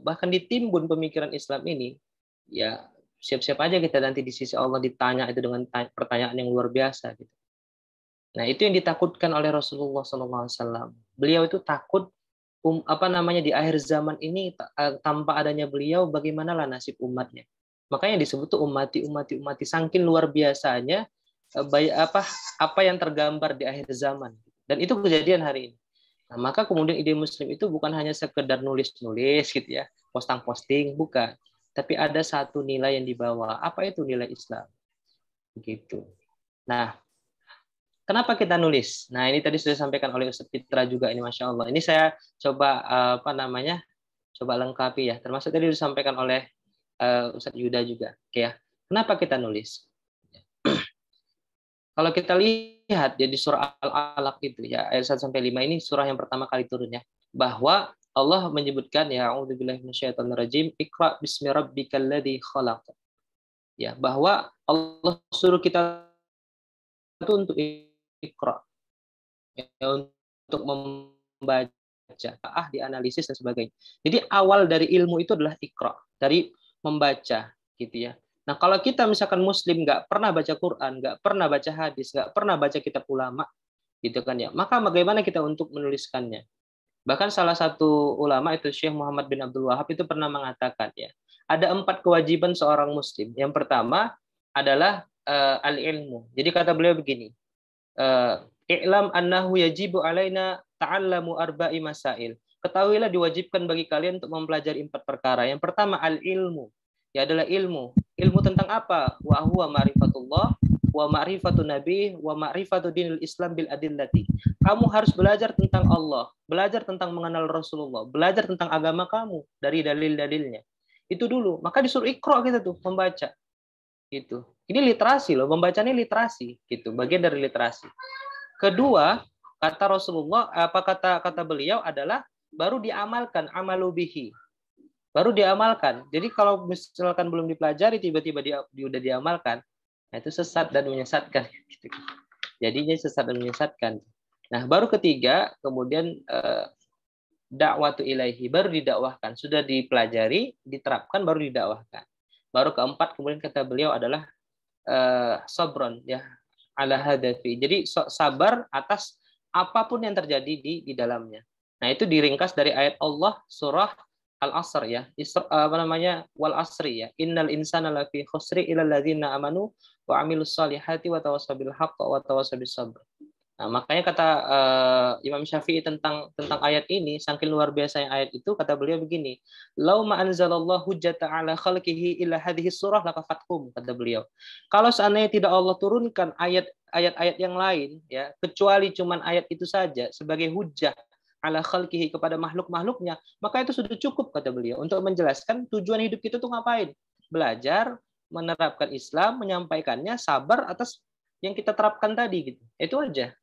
bahkan ditimbun pemikiran Islam ini, ya siap-siap aja kita nanti di sisi Allah ditanya itu dengan pertanyaan yang luar biasa gitu. Nah, itu yang ditakutkan oleh Rasulullah SAW. Beliau itu takut di akhir zaman ini tanpa adanya beliau bagaimanalah nasib umatnya. Makanya disebut tuh umati saking luar biasanya apa yang tergambar di akhir zaman. Dan itu kejadian hari ini. Nah, maka kemudian ide Muslim itu bukan hanya sekedar nulis-nulis gitu ya, posting-posting, bukan. Tapi ada satu nilai yang dibawa. Apa itu nilai Islam? Begitu. Nah, kenapa kita nulis? Nah, ini tadi sudah disampaikan oleh Ustaz Fitra juga ini, Masya Allah. Ini saya coba coba lengkapi ya. Termasuk tadi disampaikan oleh Ustaz Yuda juga. Oke ya. Kenapa kita nulis? Kalau kita lihat ya di surah Al-Alaq itu ya ayat 1 sampai 5 ini surah yang pertama kali turunnya, bahwa Allah menyebutkan ya a'udzubillahi minasyaitonirrajim, Iqra bismi rabbikal ladzi khalaq. Ya, bahwa Allah suruh kita itu untuk Iqra, ya, untuk membaca, dianalisis dan sebagainya. Jadi awal dari ilmu itu adalah Iqra, dari membaca gitu ya. Nah, kalau kita misalkan Muslim nggak pernah baca Quran, nggak pernah baca hadis, nggak pernah baca kitab ulama, gitu kan ya, maka bagaimana kita untuk menuliskannya? Bahkan salah satu ulama itu Syekh Muhammad bin Abdul Wahab itu pernah mengatakan ya, ada 4 kewajiban seorang Muslim. Yang pertama adalah al-ilmu. Jadi kata beliau begini, i'lam annahu yajibu alaina ta'allamu arba'i masail. Ketahuilah diwajibkan bagi kalian untuk mempelajari 4 perkara. Yang pertama al-ilmu. Ya adalah ilmu. Ilmu tentang apa? Wa huwa ma'rifatullah, wa ma'rifatu nabi, wa ma'rifatu dinil Islam bil adillati. Kamu harus belajar tentang Allah, belajar tentang mengenal Rasulullah, belajar tentang agama kamu dari dalil-dalilnya. Itu dulu. Maka disuruh Iqra kita tuh membaca. Gitu. Ini literasi loh, membacanya literasi gitu, bagian dari literasi. Kedua, kata Rasulullah, kata beliau adalah baru diamalkan, amalubihi. Baru diamalkan. Jadi kalau misalkan belum dipelajari tiba-tiba dia udah diamalkan, nah itu sesat dan menyesatkan. Jadinya sesat dan menyesatkan. Nah, baru ketiga, kemudian dakwatu ilaihi, baru didakwahkan. Sudah dipelajari, diterapkan, baru didakwahkan. Baru keempat, kemudian kata beliau adalah sabron ya ala hadafi. Jadi sabar atas apapun yang terjadi di dalamnya. Nah, itu diringkas dari ayat Allah surah Al-Asr ya. Wal asri ya. Innal insana lafi khusri illal ladzina amanu wa amilus solihati wa tawassaw bil haqq wa tawassaw bis sabr. Nah, makanya kata Imam Syafi'i tentang ayat ini, saking luar biasanya ayat itu, kata beliau begini, lau ma anzalallahu hujjata ala khalqihi illa hadhihi surah lakafathum, kata beliau. Kalau seandainya tidak Allah turunkan ayat-ayat yang lain ya, kecuali cuman ayat itu saja sebagai hujjah ala khalqihi kepada makhluk-makhluknya, maka itu sudah cukup, kata beliau, untuk menjelaskan tujuan hidup kita tuh ngapain. Belajar, menerapkan Islam, menyampaikannya, sabar atas yang kita terapkan tadi gitu. Itu aja.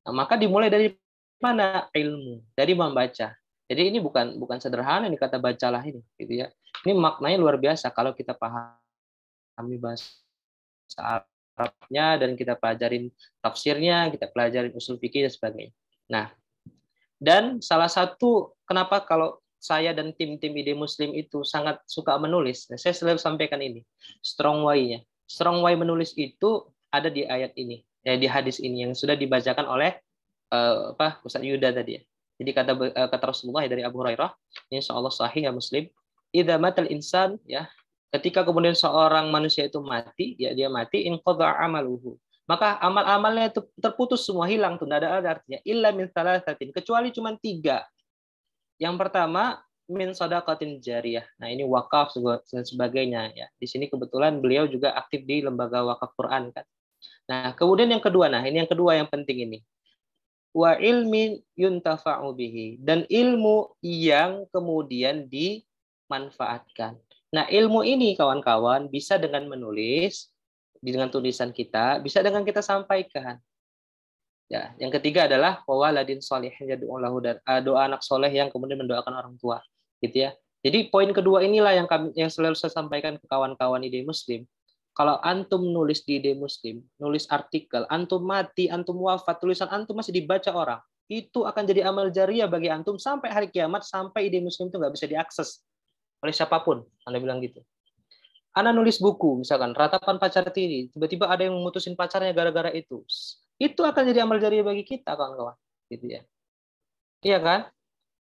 Nah, maka dimulai dari mana? Ilmu, dari membaca. Jadi ini bukan sederhana ini kata bacalah ini gitu ya. Ini maknanya luar biasa kalau kita pahami bahasa Arabnya dan kita pelajarin tafsirnya, kita pelajarin usul fikih dan sebagainya. Nah, dan salah satu kenapa kalau saya dan tim-tim ide Muslim itu sangat suka menulis, nah, saya selalu sampaikan ini, strong way-nya. Strong way menulis itu ada di ayat ini, ya, di hadis ini yang sudah dibacakan oleh Ustaz Yuda tadi ya. Jadi kata Rasulullah dari Abu Hurairah, insya Allah sahih ya Muslim, idza matal insan ya, ketika kemudian seorang manusia itu mati, ya dia mati, inqadha amaluhu. Maka amal-amalnya itu terputus semua, hilang tuh, tidak ada artinya. Illa min thalathatin, kecuali cuma 3. Yang pertama min shadaqatin jariyah. Nah, ini wakaf dan sebagainya ya. Di sini kebetulan beliau juga aktif di lembaga wakaf Quran kan. Nah, kemudian yang kedua, ini yang kedua yang penting ini. Wa ilmin yuntafa'u bihi, dan ilmu yang kemudian dimanfaatkan. Nah, ilmu ini kawan-kawan bisa dengan menulis, dengan tulisan kita, bisa dengan kita sampaikan. Ya, yang ketiga adalah waladin sholihin yad'u lahu, dan doa anak soleh yang kemudian mendoakan orang tua, gitu ya. Jadi poin kedua inilah yang selalu saya sampaikan ke kawan-kawan ide muslim. Kalau antum nulis di ide muslim, nulis artikel, antum mati, antum wafat, tulisan antum masih dibaca orang, itu akan jadi amal jariah bagi antum sampai hari kiamat, sampai ide muslim itu nggak bisa diakses oleh siapapun. Anda bilang gitu. Anda nulis buku, misalkan Ratapan Pacar Tiri, tiba-tiba ada yang memutusin pacarnya gara-gara itu akan jadi amal jariah bagi kita, kawan-kawan, gitu ya. Iya kan?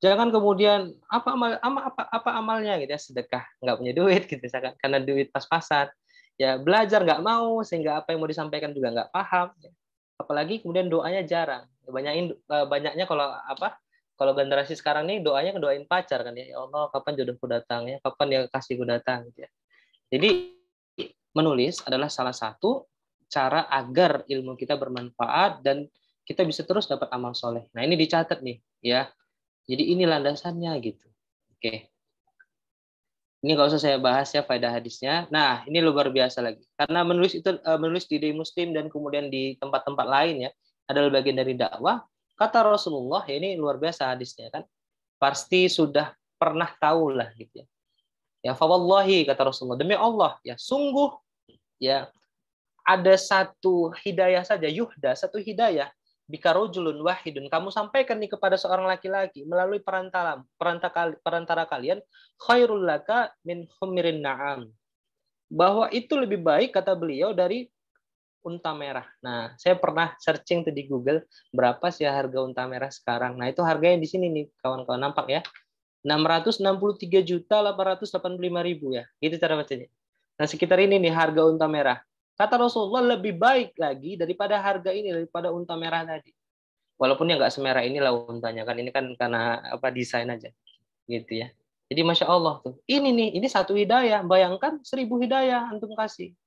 Jangan kemudian apa amalnya gitu ya, sedekah nggak punya duit gitu misalkan, karena duit pas-pasan. Ya belajar nggak mau, sehingga apa yang mau disampaikan juga nggak paham. Apalagi kemudian doanya jarang. Banyaknya kalau generasi sekarang nih doanya ngedoain pacar kan ya. Ya Allah, kapan jodohku datang ya, kapan dia kasihku datang gitu ya. Jadi menulis adalah salah satu cara agar ilmu kita bermanfaat dan kita bisa terus dapat amal soleh. Nah ini dicatat nih ya. Jadi ini landasannya gitu. Oke. Ini nggak usah saya bahas ya faedah hadisnya. Nah ini luar biasa lagi. Karena menulis di ide muslim dan kemudian di tempat-tempat lain ya adalah bagian dari dakwah. Kata Rasulullah, ya ini luar biasa hadisnya kan. Pasti sudah pernah tahu lah gitu ya. Ya fawallahi kata Rasulullah, demi Allah ya sungguh ya ada satu hidayah saja, satu hidayah bikarojulun wahidun, kamu sampaikan nih kepada seorang laki-laki melalui perantara kalian, khairul laka min humirin na'am, bahwa itu lebih baik kata beliau dari unta merah. Nah, saya pernah searching tuh di Google berapa sih harga unta merah sekarang. Nah, itu harganya di sini nih kawan-kawan, nampak ya. 663.885.000 ya. Gitu cara bacanya. Nah, sekitar ini nih harga unta merah. Kata Rasulullah lebih baik lagi daripada harga ini, daripada unta merah tadi. Walaupun ya nggak semerah inilah untanya kan, ini kan karena desain aja, gitu ya. Jadi masya Allah tuh, ini satu hidayah, bayangkan 1000 hidayah antum kasih.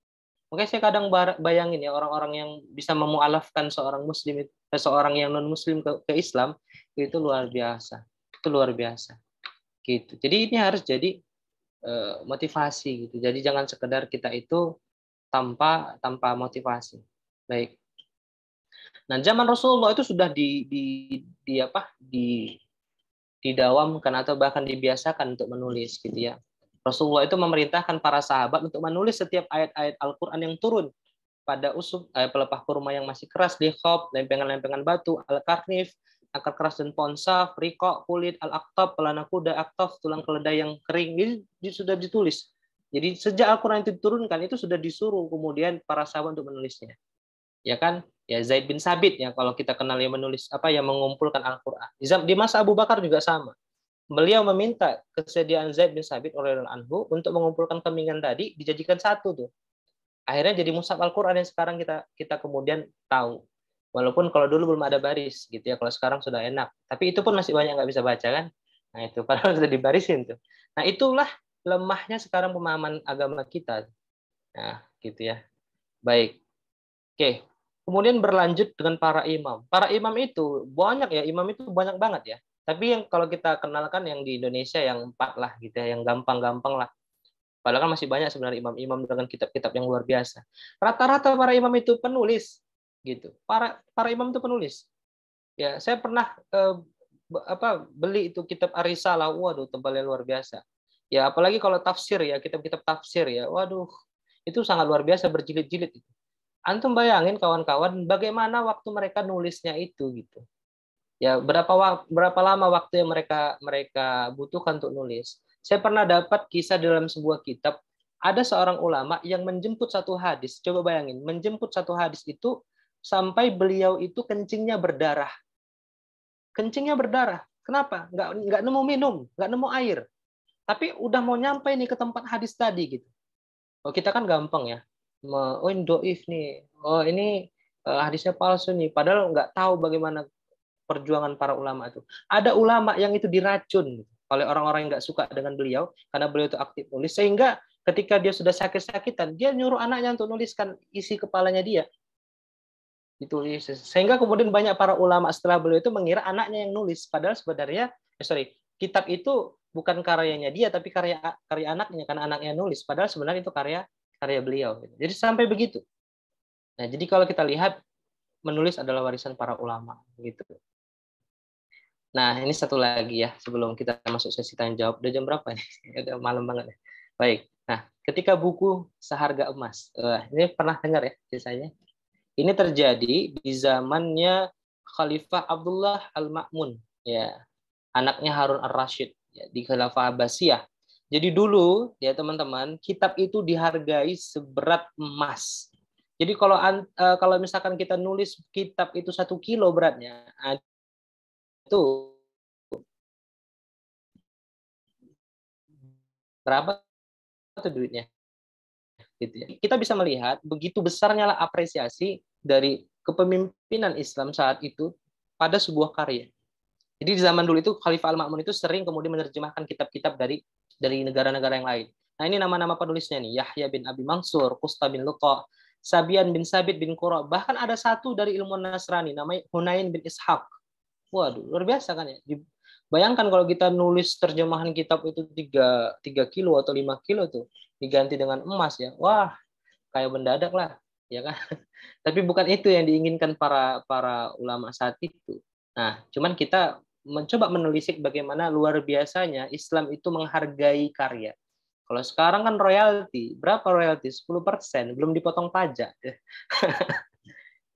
Makanya saya kadang bayangin ya orang-orang yang bisa memualafkan seorang muslim, seorang yang non muslim ke Islam, itu luar biasa, gitu. Jadi ini harus jadi motivasi gitu. Jadi jangan sekedar kita itu tanpa motivasi. Baik. Nah, zaman Rasulullah itu sudah didawamkan atau bahkan dibiasakan untuk menulis gitu ya. Rasulullah itu memerintahkan para sahabat untuk menulis setiap ayat-ayat Al-Qur'an yang turun pada pelepah kurma yang masih keras, likhop, lempengan-lempengan batu, al-karnif, akar keras dan ponsaf, rikok, kulit, al-aktab, pelana kuda, aktaf, tulang keledai yang kering, ini sudah ditulis. Jadi sejak Al-Quran itu diturunkan, itu sudah disuruh kemudian para sahabat untuk menulisnya. Ya kan? Ya Zaid bin Sabit ya, kalau kita kenal yang menulis yang mengumpulkan Al-Quran. Di masa Abu Bakar juga sama. Beliau meminta kesediaan Zaid bin Sabit radhiyallahu anhu untuk mengumpulkan kambingan tadi, dijadikan satu tuh. Akhirnya jadi mushaf Al-Quran yang sekarang kita kemudian tahu. Walaupun kalau dulu belum ada baris gitu ya, kalau sekarang sudah enak. Tapi itu pun masih banyak nggak bisa baca kan. Nah itu padahal sudah dibarisin tuh. Nah itulah lemahnya sekarang pemahaman agama kita. Nah gitu ya. Baik. Oke. Kemudian berlanjut dengan para imam. Para imam itu banyak ya, imam itu banyak banget ya. Tapi yang kalau kita kenalkan yang di Indonesia yang 4 lah gitu ya, yang gampang-gampang lah. Padahal kan masih banyak sebenarnya imam-imam dengan kitab-kitab yang luar biasa. Rata-rata para imam itu penulis gitu. Para imam itu penulis. Ya, saya pernah beli itu kitab Ar-Risalah. Waduh, tebalnya luar biasa. Ya, apalagi kalau tafsir ya, kitab-kitab tafsir ya. Waduh, itu sangat luar biasa, berjilid-jilid itu. Antum bayangin kawan-kawan bagaimana waktu mereka nulisnya itu gitu. Ya, berapa lama waktu yang mereka butuhkan untuk nulis. Saya pernah dapat kisah dalam sebuah kitab, ada seorang ulama yang menjemput satu hadis. Coba bayangin, menjemput satu hadis itu sampai beliau itu kencingnya berdarah. Kencingnya berdarah. Kenapa? Nggak nemu minum, nggak nemu air. Tapi udah mau nyampe nih ke tempat hadis tadi gitu. Oh, kita kan gampang ya. Oh, ini doif nih. Oh, ini hadisnya palsu nih. Padahal nggak tahu bagaimana perjuangan para ulama itu. Ada ulama yang itu diracun oleh orang-orang yang nggak suka dengan beliau karena beliau itu aktif nulis, sehingga ketika dia sudah sakit-sakitan dia nyuruh anaknya untuk nuliskan isi kepalanya dia, ditulis, sehingga kemudian banyak para ulama setelah beliau itu mengira anaknya yang nulis, padahal sebenarnya kitab itu bukan karyanya dia tapi karya anaknya karena anaknya nulis, padahal sebenarnya itu karya beliau. Jadi sampai begitu. Nah, jadi kalau kita lihat menulis adalah warisan para ulama gitu. Nah, ini satu lagi ya sebelum kita masuk sesi tanya jawab. Udah jam berapa nih? Udah malam banget ya. Baik. Nah, ketika buku seharga emas. Ini pernah dengar ya kisahnya? Ini terjadi di zamannya Khalifah Abdullah Al-Ma'mun, ya, anaknya Harun Ar-Rasyid, ya, di Khilafah Abbasiyah. Jadi dulu ya teman-teman, kitab itu dihargai seberat emas. Jadi kalau misalkan kita nulis kitab itu 1 kilo beratnya, itu berapa tuh duitnya? Gitu ya. Kita bisa melihat begitu besarnya lah apresiasi dari kepemimpinan Islam saat itu pada sebuah karya. Jadi di zaman dulu itu Khalifah Al-Ma'mun itu sering kemudian menerjemahkan kitab-kitab dari negara-negara yang lain. Nah, ini nama-nama penulisnya nih, Yahya bin Abi Mansur, Qusta bin Luqa, Sabian bin Sabit bin Qura. Bahkan ada satu dari ilmu Nasrani namanya Hunain bin Ishaq. Waduh, luar biasa kan ya. Bayangkan kalau kita nulis terjemahan kitab itu 3 kilo atau 5 kilo tuh diganti dengan emas ya. Wah, kayak mendadak lah, ya kan? Tapi bukan itu yang diinginkan para ulama saat itu. Nah, cuman kita mencoba menelisik bagaimana luar biasanya Islam itu menghargai karya. Kalau sekarang kan royalti, berapa royalti? 10%, belum dipotong pajak.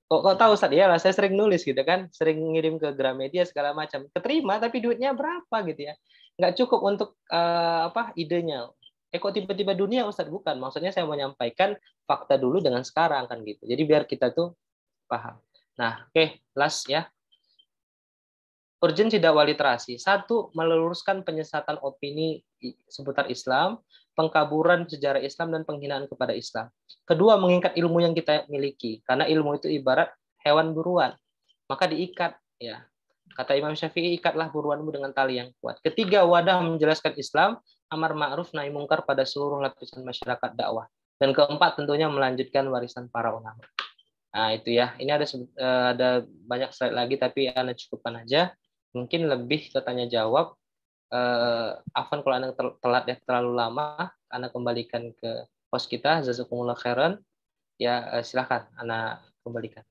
Kok tahu Ustaz? Ya lah, saya sering nulis gitu kan, sering ngirim ke Gramedia segala macam. Keterima tapi duitnya berapa gitu ya. Nggak cukup untuk idenya. Kok tiba-tiba dunia Ustaz? Bukan, maksudnya saya mau menyampaikan fakta dulu dengan sekarang kan gitu. Jadi biar kita tuh paham. Nah, oke, last ya. Urgensi dakwah literasi. 1, meluruskan penyesatan opini seputar Islam, pengkaburan sejarah Islam, dan penghinaan kepada Islam. 2, mengikat ilmu yang kita miliki. Karena ilmu itu ibarat hewan buruan. Maka diikat. Ya. Kata Imam Syafi'i, ikatlah buruanmu dengan tali yang kuat. 3, wadah menjelaskan Islam, amar ma'ruf nahi mungkar pada seluruh lapisan masyarakat dakwah. Dan 4, tentunya melanjutkan warisan para ulama. Nah, itu ya. Ini ada banyak slide lagi, tapi Anda cukupkan aja. Mungkin lebih ke tanya jawab. Afwan kalau Anda telat ya, terlalu lama, Anda kembalikan ke host kita, jazakumullah khairan. Ya, silakan Anda kembalikan.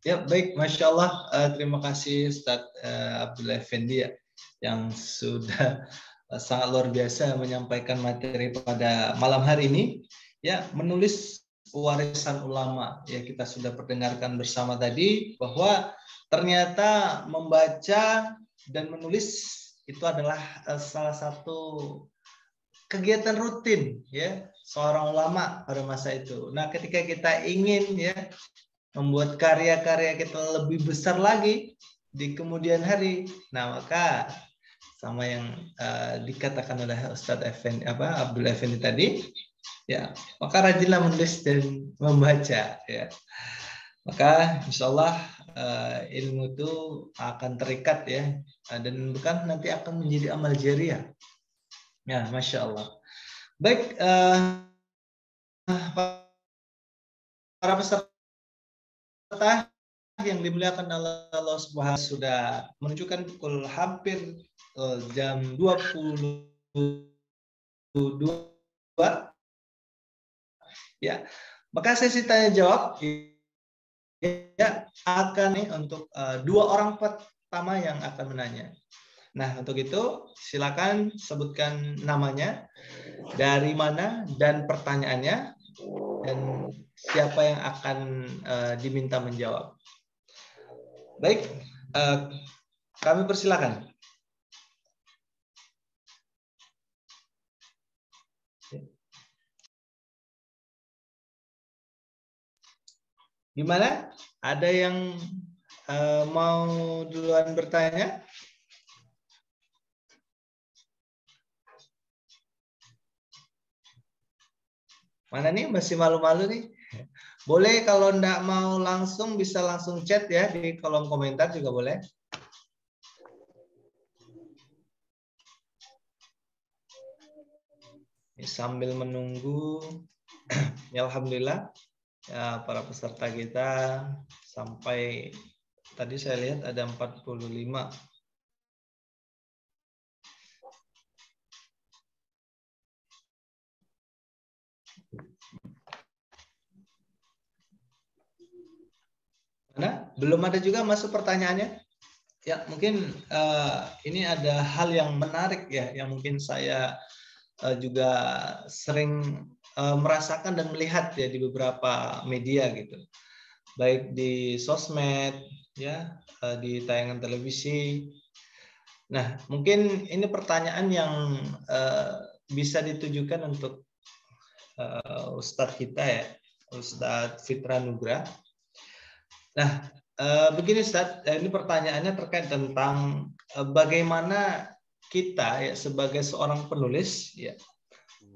Ya, baik, Masya Allah. Terima kasih Ustadz Abdullah Effendi ya, yang sudah sangat luar biasa menyampaikan materi pada malam hari ini. Ya, menulis warisan ulama. Ya, kita sudah perdengarkan bersama tadi bahwa ternyata membaca dan menulis itu adalah salah satu kegiatan rutin ya seorang ulama pada masa itu. Nah, ketika kita ingin ya membuat karya-karya kita lebih besar lagi di kemudian hari, nah maka sama yang dikatakan oleh Ustadz Effendi, Abdul Effendi tadi, ya maka rajinlah menulis dan membaca ya. Maka insya Allah ilmu itu akan terikat ya, dan bukan nanti akan menjadi amal jariah. Ya, Masya Allah. Baik, para peserta yang dimuliakan Allah Subhanahu sudah menunjukkan pukul hampir jam 22 ya. Maka sesi tanya jawab ya akan nih untuk 2 orang pertama yang akan menanya. Nah, untuk itu silakan sebutkan namanya, dari mana, dan pertanyaannya, dan siapa yang akan diminta menjawab. Baik, kami persilakan. Gimana? Ada yang mau duluan bertanya? Mana nih, masih malu-malu nih? Boleh kalau enggak mau langsung, bisa langsung chat ya di kolom komentar juga boleh. Sambil menunggu, ya alhamdulillah ya para peserta kita sampai tadi saya lihat ada 45. Mana? Belum ada juga masuk pertanyaannya? Ya, mungkin ini ada hal yang menarik ya, yang mungkin saya juga sering merasakan dan melihat ya di beberapa media gitu, baik di sosmed ya, di tayangan televisi. Nah, mungkin ini pertanyaan yang bisa ditujukan untuk Ustadz kita ya, Ustadz Fitra Nugra. Nah, begini Ustadz, ini pertanyaannya terkait tentang bagaimana kita ya sebagai seorang penulis ya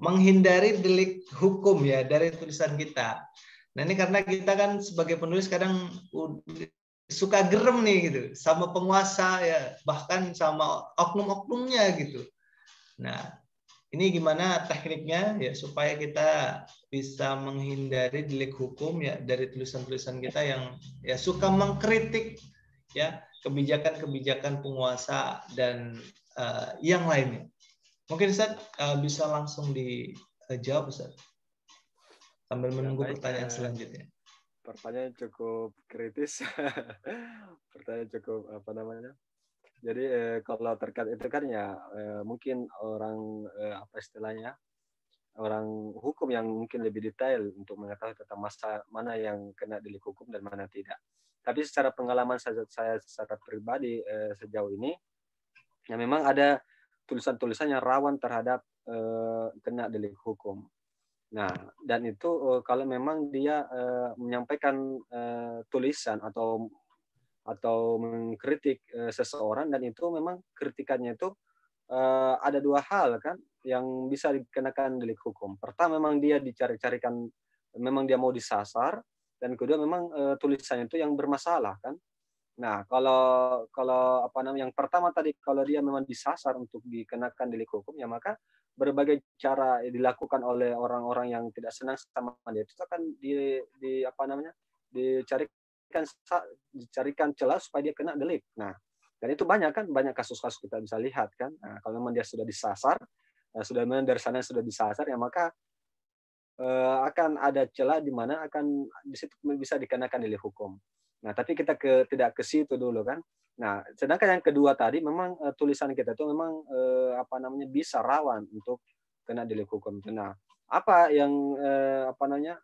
menghindari delik hukum ya dari tulisan kita. Nah, ini karena kita kan sebagai penulis kadang suka gerem nih gitu sama penguasa ya, bahkan sama oknum-oknumnya gitu. Nah, ini gimana tekniknya ya supaya kita bisa menghindari delik hukum ya dari tulisan-tulisan kita yang ya suka mengkritik ya kebijakan-kebijakan penguasa dan yang lainnya. Mungkin Ustaz bisa langsung dijawab Ustaz sambil menunggu pertanyaan selanjutnya. Pertanyaan cukup kritis. Pertanyaan cukup apa namanya? Jadi kalau terkait itu kan ya mungkin orang apa istilahnya, orang hukum yang mungkin lebih detail untuk mengetahui tentang masa mana yang kena delik hukum dan mana tidak. Tapi secara pengalaman saya secara pribadi sejauh ini, ya memang ada tulisan-tulisan yang rawan terhadap kena delik hukum. Nah, dan itu kalau memang dia menyampaikan tulisan atau mengkritik seseorang, dan itu memang kritikannya itu ada dua hal kan yang bisa dikenakan delik hukum. Pertama, memang dia dicari-carikan, memang dia mau disasar, dan kedua memang tulisannya itu yang bermasalah kan. Nah, kalau apa namanya, yang pertama tadi, kalau dia memang disasar untuk dikenakan delik hukum, ya maka berbagai cara dilakukan oleh orang-orang yang tidak senang sama dia itu akan di apa namanya, dicarikan celah supaya dia kena delik. Nah, dan itu banyak kan, banyak kasus-kasus kita bisa lihat kan. Nah, kalau memang dia sudah disasar, sudah memang dari sana sudah disasar, ya maka akan ada celah di mana akan di situ bisa dikenakan delik hukum. Nah, tapi kita tidak ke situ dulu kan. Nah, sedangkan yang kedua tadi memang tulisan kita itu memang apa namanya, bisa rawan untuk kena delik hukum. Nah, apa yang apa namanya,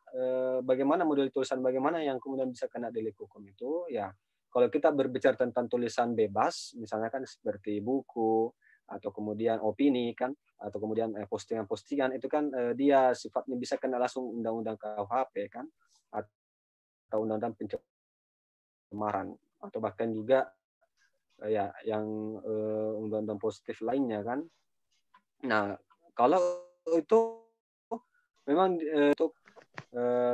bagaimana model tulisan bagaimana yang kemudian bisa kena delik hukum itu ya, kalau kita berbicara tentang tulisan bebas, misalnya kan seperti buku atau kemudian opini kan, atau kemudian postingan-postingan itu kan dia sifatnya bisa kena langsung undang-undang KUHP kan, atau undang-undang pencemaran, atau bahkan juga ya yang undang-undang positif lainnya kan. Nah, kalau itu memang untuk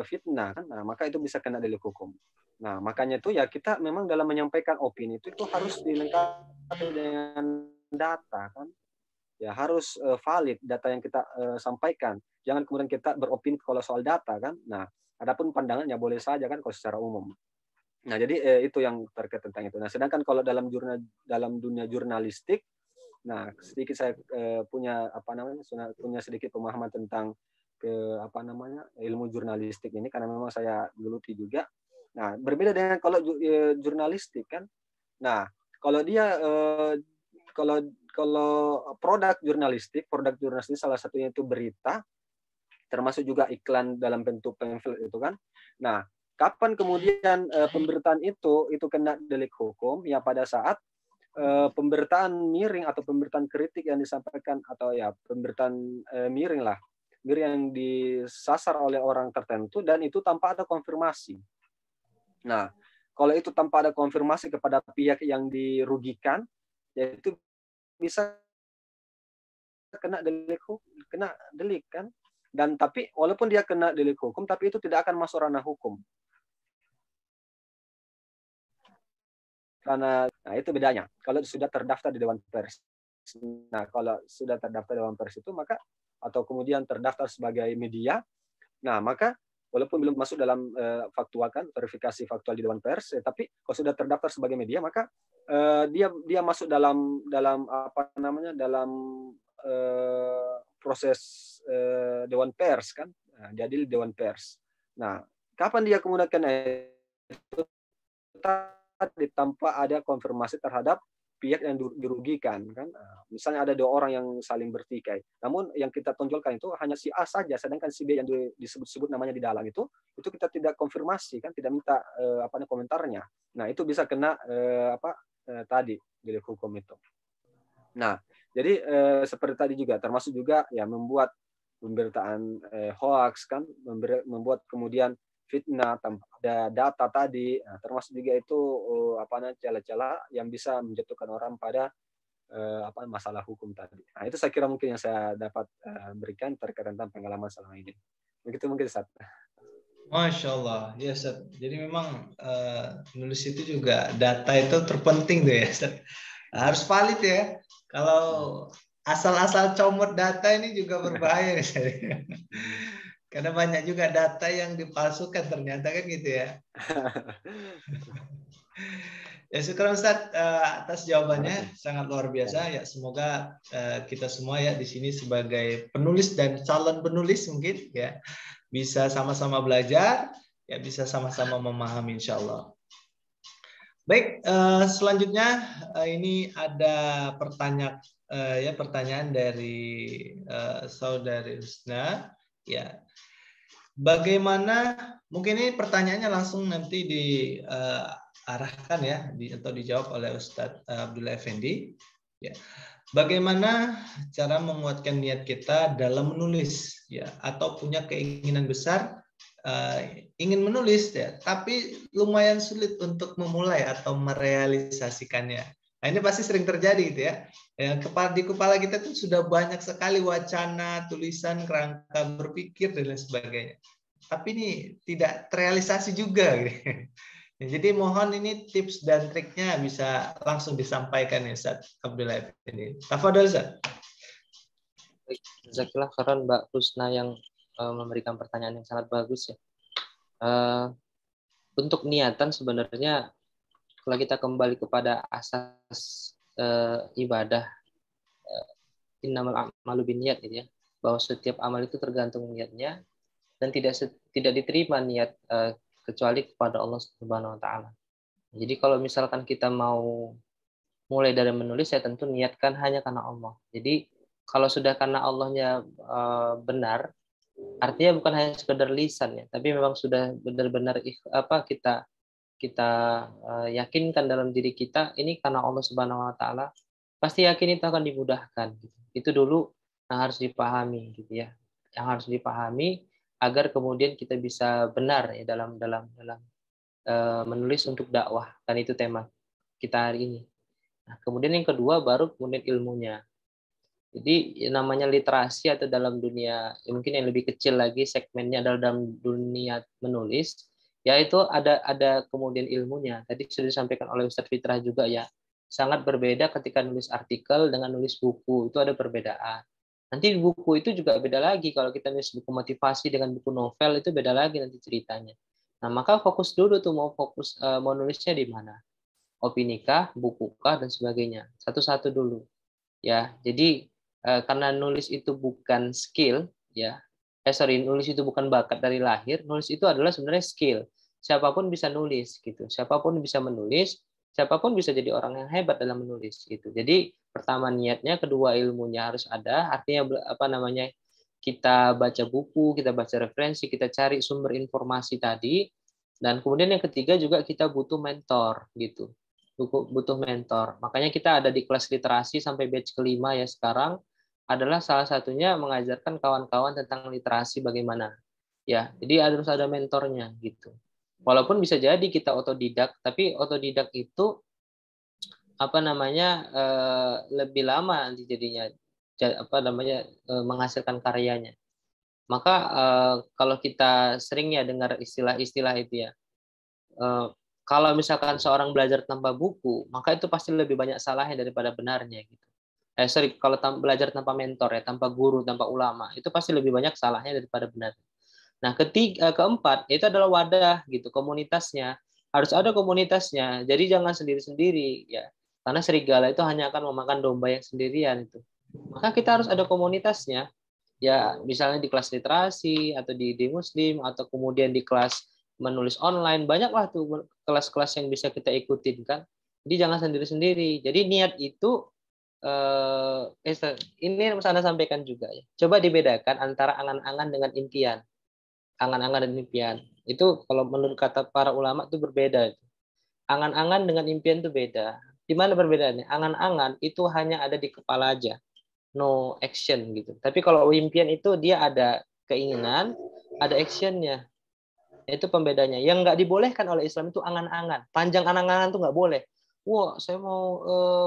fitnah kan, nah maka itu bisa kena delik hukum. Nah, makanya itu ya kita memang dalam menyampaikan opini itu harus dilengkapi dengan data kan. Ya harus valid data yang kita sampaikan. Jangan kemudian kita beropini kalau soal data kan. Nah, adapun pandangan ya boleh saja kan kalau secara umum. Nah, jadi itu yang terkait tentang itu. Nah, sedangkan kalau dalam dunia jurnalistik, nah sedikit saya punya apa namanya, punya sedikit pemahaman tentang apa namanya, ilmu jurnalistik ini karena memang saya geluti juga. Nah, berbeda dengan kalau jurnalistik kan. Nah, kalau dia kalau produk jurnalistik salah satunya itu berita, termasuk juga iklan dalam bentuk pamflet itu kan. Nah, kapan kemudian pemberitaan itu kena delik hukum? Ya pada saat pemberitaan miring atau pemberitaan kritik yang disampaikan, atau ya pemberitaan miring yang disasar oleh orang tertentu dan itu tanpa ada konfirmasi. Nah, kalau itu tanpa ada konfirmasi kepada pihak yang dirugikan, yaitu bisa kena delik kan. Dan tapi walaupun dia kena delik hukum, tapi itu tidak akan masuk ranah hukum. Karena nah itu bedanya. Kalau sudah terdaftar di Dewan Pers. Nah, kalau sudah terdaftar di Dewan Pers itu maka, atau kemudian terdaftar sebagai media, nah maka walaupun belum masuk dalam faktual kan, verifikasi faktual di Dewan Pers, tapi kalau sudah terdaftar sebagai media maka dia masuk dalam apa namanya, dalam proses Dewan Pers kan, diadili Dewan Pers. Nah, kapan dia menggunakan itu tadi tanpa ada konfirmasi terhadap pihak yang dirugikan kan. Misalnya ada 2 orang yang saling bertikai, namun yang kita tonjolkan itu hanya si A saja, sedangkan si B yang disebut-sebut namanya di dalam itu kita tidak konfirmasi kan, tidak minta komentarnya. Nah, itu bisa kena tadi delik hukum itu. Nah, jadi seperti tadi juga termasuk juga ya membuat pemberitaan hoax kan, membuat kemudian fitnah tanpa ada data tadi, termasuk juga itu celah-celah yang bisa menjatuhkan orang pada masalah hukum tadi. Nah, itu saya kira mungkin yang saya dapat berikan terkait tentang pengalaman selama ini. Begitu mungkin, Ustaz. Masya Allah, ya Ustaz. Jadi memang nulis itu juga data itu terpenting tuh ya Ustaz. Harus valid ya. Kalau asal-asal comot data ini juga berbahaya Ustaz. Karena banyak juga data yang dipalsukan ternyata kan gitu ya. Ya syukur Ustaz atas jawabannya, sangat luar biasa ya. Semoga kita semua ya di sini sebagai penulis dan calon penulis mungkin ya bisa sama-sama belajar, ya bisa sama-sama memahami insya Allah. Baik, selanjutnya ini ada pertanyaan dari Saudari Husna ya. Bagaimana, mungkin ini pertanyaannya langsung nanti diarahkan ya atau dijawab oleh Ustadz Abdullah Effendi ya. Bagaimana cara menguatkan niat kita dalam menulis ya, atau punya keinginan besar ingin menulis ya, tapi lumayan sulit untuk memulai atau merealisasikannya. Nah, ini pasti sering terjadi gitu ya. Di kepala kita tuh sudah banyak sekali wacana, tulisan, kerangka berpikir dan lain sebagainya. Tapi ini tidak terrealisasi juga gitu. Jadi mohon ini tips dan triknya bisa langsung disampaikan ya Ustaz Abdullah ini. Tafadhol Ustaz. Jazakallah khairan Mbak Husna yang memberikan pertanyaan yang sangat bagus ya. Untuk niatan sebenarnya kalau kita kembali kepada asas ibadah, innamal a'malu binniyat gitu ya, bahwa setiap amal itu tergantung niatnya dan tidak diterima niat kecuali kepada Allah Subhanahu wa taala. Jadi kalau misalkan kita mau mulai dari menulis ya tentu niatkan hanya karena Allah. Jadi kalau sudah karena Allahnya benar, artinya bukan hanya sekedar lisan ya, tapi memang sudah benar-benar kita yakinkan dalam diri kita ini karena Allah Subhanahu wa taala, pasti yakin itu akan dimudahkan gitu. Itu dulu yang harus dipahami gitu ya. Yang harus dipahami agar kemudian kita bisa benar ya dalam menulis untuk dakwah, kan itu tema kita hari ini. Nah, kemudian yang kedua baru kemudian ilmunya. Jadi namanya literasi atau dalam dunia mungkin yang lebih kecil lagi segmennya adalah dalam dunia menulis, yaitu ada kemudian ilmunya. Tadi sudah disampaikan oleh Ustadz Fitrah juga ya, sangat berbeda ketika nulis artikel dengan nulis buku, itu ada perbedaan. Nanti buku itu juga beda lagi, kalau kita nulis buku motivasi dengan buku novel itu beda lagi nanti ceritanya. Nah, maka fokus dulu tuh mau nulisnya di mana. Opini kah, buku kah, dan sebagainya. Satu-satu dulu. Ya, jadi karena nulis itu bukan skill, ya. Nulis itu bukan bakat dari lahir, nulis itu adalah sebenarnya skill. Siapapun bisa nulis gitu. Siapapun bisa menulis, siapapun bisa jadi orang yang hebat dalam menulis gitu. Jadi pertama niatnya, kedua ilmunya harus ada. Artinya kita baca buku, kita baca referensi, kita cari sumber informasi tadi, dan kemudian yang ketiga juga kita butuh mentor gitu. Butuh mentor. Makanya kita ada di kelas literasi sampai batch kelima ya sekarang, adalah salah satunya mengajarkan kawan-kawan tentang literasi bagaimana. Ya, jadi harus ada mentornya gitu. Walaupun bisa jadi kita otodidak, tapi otodidak itu lebih lama nanti jadinya menghasilkan karyanya. Maka kalau kita sering ya dengar istilah-istilah itu ya, kalau misalkan seorang belajar tanpa buku, maka itu pasti lebih banyak salahnya daripada benarnya gitu. Kalau belajar tanpa mentor ya, tanpa guru, tanpa ulama, itu pasti lebih banyak salahnya daripada benar. Nah, keempat itu adalah wadah gitu, komunitasnya. Harus ada komunitasnya. Jadi jangan sendiri-sendiri ya. Karena serigala itu hanya akan memakan domba yang sendirian itu. Maka kita harus ada komunitasnya. Ya, misalnya di kelas literasi atau di Muslim atau kemudian di kelas menulis online, banyaklah tuh kelas-kelas yang bisa kita ikutin kan. Jadi jangan sendiri-sendiri. Jadi niat itu ini Anda sampaikan juga ya. Coba dibedakan antara angan-angan dengan impian. Angan-angan dan impian. Itu kalau menurut kata para ulama itu berbeda. Angan-angan dengan impian itu beda. Di mana perbedaannya? Angan-angan itu hanya ada di kepala aja. No action gitu. Tapi kalau impian itu dia ada keinginan, ada actionnya. Itu pembedanya. Yang nggak dibolehkan oleh Islam itu angan-angan. Panjang angan-angan itu nggak boleh. Wah, saya mau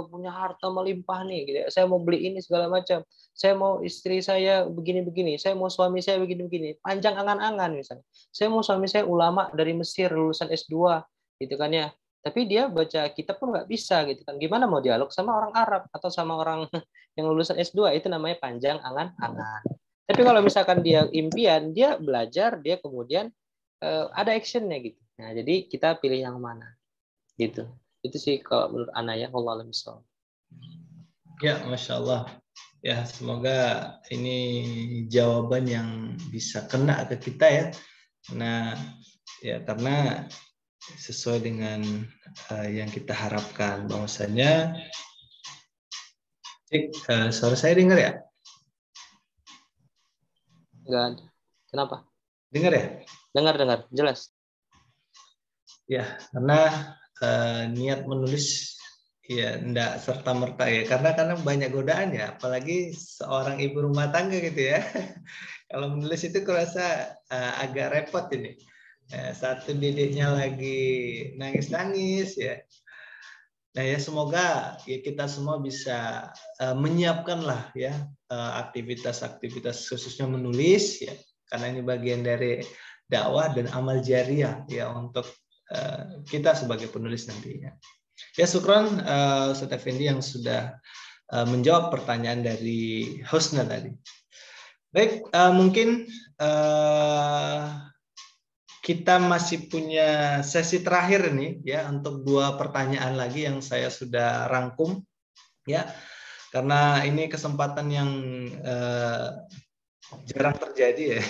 punya harta melimpah nih, gitu. Saya mau beli ini segala macam. Saya mau istri saya begini-begini. Saya mau suami saya begini-begini. Panjang angan-angan misalnya. Saya mau suami saya ulama dari Mesir, lulusan S2, gitu kan ya. Tapi dia baca kitab pun nggak bisa, gitu kan. Gimana mau dialog sama orang Arab atau sama orang yang lulusan S2? Itu namanya panjang angan-angan. Tapi kalau misalkan dia impian, dia belajar, dia kemudian ada actionnya gitu. Nah, jadi kita pilih yang mana, gitu. Itu sih kalau menurut Ana ya, Allah alam bisawab. Ya, Masya Allah. Ya, semoga ini jawaban yang bisa kena ke kita ya. Nah, ya karena sesuai dengan yang kita harapkan, bahwasanya suara saya dengar ya? Enggak. Kenapa? Dengar ya? Dengar, jelas. Ya, karena niat menulis ya enggak serta merta ya, karena banyak godaan ya, apalagi seorang ibu rumah tangga gitu ya. Kalau menulis itu kurasa agak repot ini. Satu didiknya lagi nangis-nangis ya. Nah ya semoga ya kita semua bisa menyiapkan lah ya aktivitas-aktivitas khususnya menulis ya, karena ini bagian dari dakwah dan amal jariah ya untuk kita sebagai penulis nantinya. Ya syukron Ustaz Effendi yang sudah menjawab pertanyaan dari Husna tadi. Baik, mungkin kita masih punya sesi terakhir nih ya untuk 2 pertanyaan lagi yang saya sudah rangkum ya, karena ini kesempatan yang jarang terjadi ya.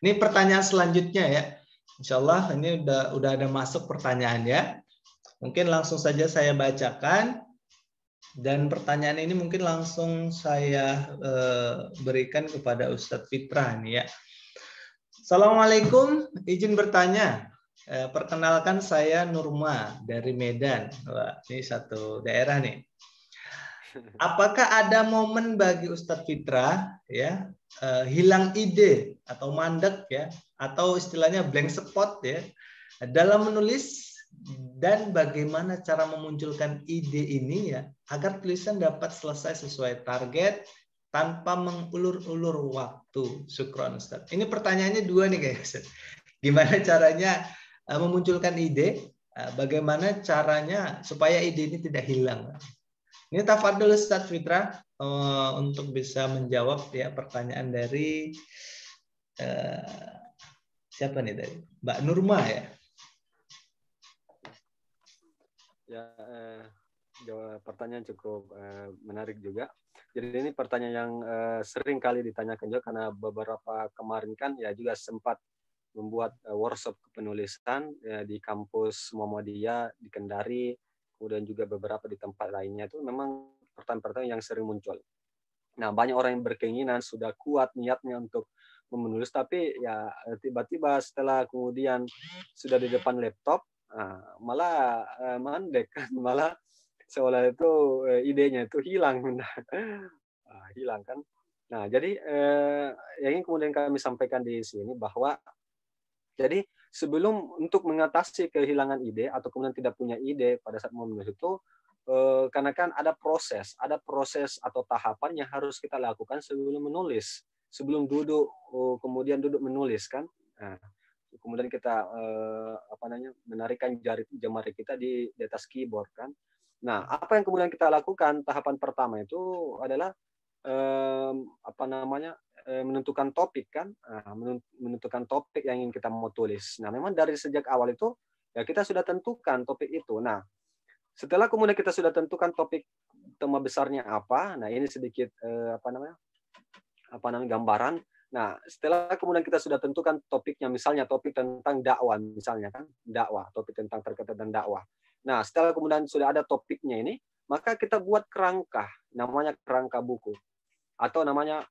Ini pertanyaan selanjutnya ya. Insya Allah ini udah ada masuk pertanyaannya. Mungkin langsung saja saya bacakan dan pertanyaan ini mungkin langsung saya berikan kepada Ustadz Fitra nih ya. Assalamualaikum, izin bertanya. Perkenalkan saya Nurma dari Medan. Wah, ini satu daerah nih. Apakah ada momen bagi Ustadz Fitra ya hilang ide atau mandek ya, atau istilahnya blank spot ya dalam menulis, dan bagaimana cara memunculkan ide ini ya agar tulisan dapat selesai sesuai target tanpa mengulur-ulur waktu? Syukron Ustaz. Ini pertanyaannya 2 nih guys. Gimana caranya memunculkan ide? Bagaimana caranya supaya ide ini tidak hilang? Ini tafadhol Ustaz Fitra untuk bisa menjawab ya pertanyaan dari siapa nih tadi? Mbak Nurma ya. Ya, pertanyaan cukup menarik juga. Jadi ini pertanyaan yang sering kali ditanyakan juga, karena beberapa kemarin kan ya juga sempat membuat workshop kepenulisan ya, di kampus Muhammadiyah di Kendari, kemudian juga beberapa di tempat lainnya. Itu memang pertanyaan-pertanyaan yang sering muncul. Nah, banyak orang yang berkeinginan, sudah kuat niatnya untuk menulis, tapi ya tiba-tiba setelah kemudian sudah di depan laptop, malah mandek, malah seolah itu idenya itu hilang, hilang kan. Nah, jadi yang ingin kemudian kami sampaikan di sini bahwa jadi sebelum untuk mengatasi kehilangan ide atau kemudian tidak punya ide pada saat mau menulis itu, karena kan ada proses atau tahapan yang harus kita lakukan sebelum menulis, sebelum duduk kemudian duduk menulis kan. Nah, kemudian kita menarikkan jari kita di atas keyboard kan. Nah, apa yang kemudian kita lakukan? Tahapan pertama itu adalah menentukan topik kan, menentukan topik yang ingin kita mau tulis. Nah, memang dari sejak awal itu ya kita sudah tentukan topik itu. Nah, setelah kemudian kita sudah tentukan topik tema besarnya apa, nah ini sedikit gambaran. Nah, setelah kemudian kita sudah tentukan topiknya, misalnya topik tentang dakwah, misalnya kan dakwah, topik tentang terkait dengan dakwah. Nah, setelah kemudian sudah ada topiknya ini, maka kita buat kerangka, namanya kerangka buku, atau namanya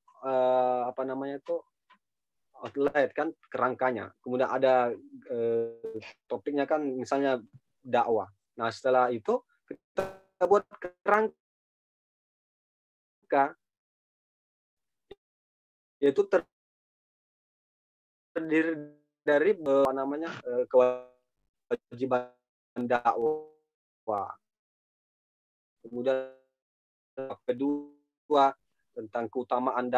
outline kan kerangkanya. Kemudian ada topiknya kan misalnya dakwah. Nah, setelah itu kita buat kerangka, yaitu terdiri dari kewajiban dakwah. Kemudian kedua tentang keutamaan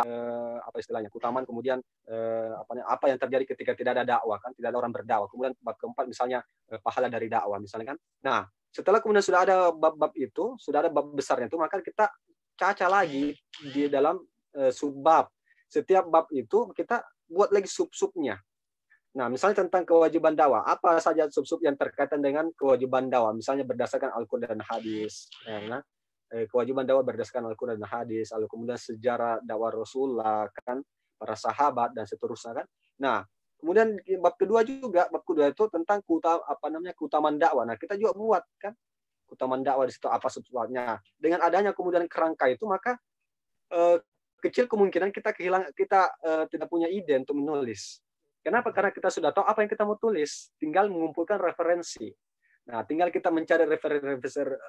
keutamaan, kemudian apa yang terjadi ketika tidak ada dakwah, kan tidak ada orang berdakwah. Kemudian bab keempat misalnya pahala dari dakwah misalnya kan. Nah, setelah kemudian sudah ada bab-bab itu, sudah ada bab besarnya itu, maka kita caca lagi di dalam subbab. Setiap bab itu kita buat lagi sub-subnya. Nah, misalnya tentang kewajiban dakwah, apa saja sub-sub yang terkaitan dengan kewajiban dakwah, misalnya berdasarkan Al-Quran dan hadis. Kewajiban dakwah berdasarkan Al-Quran dan hadis, lalu kemudian sejarah dakwah Rasulullah, kan, para sahabat dan seterusnya kan. Nah, kemudian bab kedua itu tentang keutamaan dakwah. Nah, kita juga buat kan keutamaan dakwah di situ apa sub-subnya. Dengan adanya kemudian kerangka itu, maka kecil kemungkinan kita tidak punya ide untuk menulis. Kenapa? Karena kita sudah tahu apa yang kita mau tulis, tinggal mengumpulkan referensi. Nah, tinggal kita mencari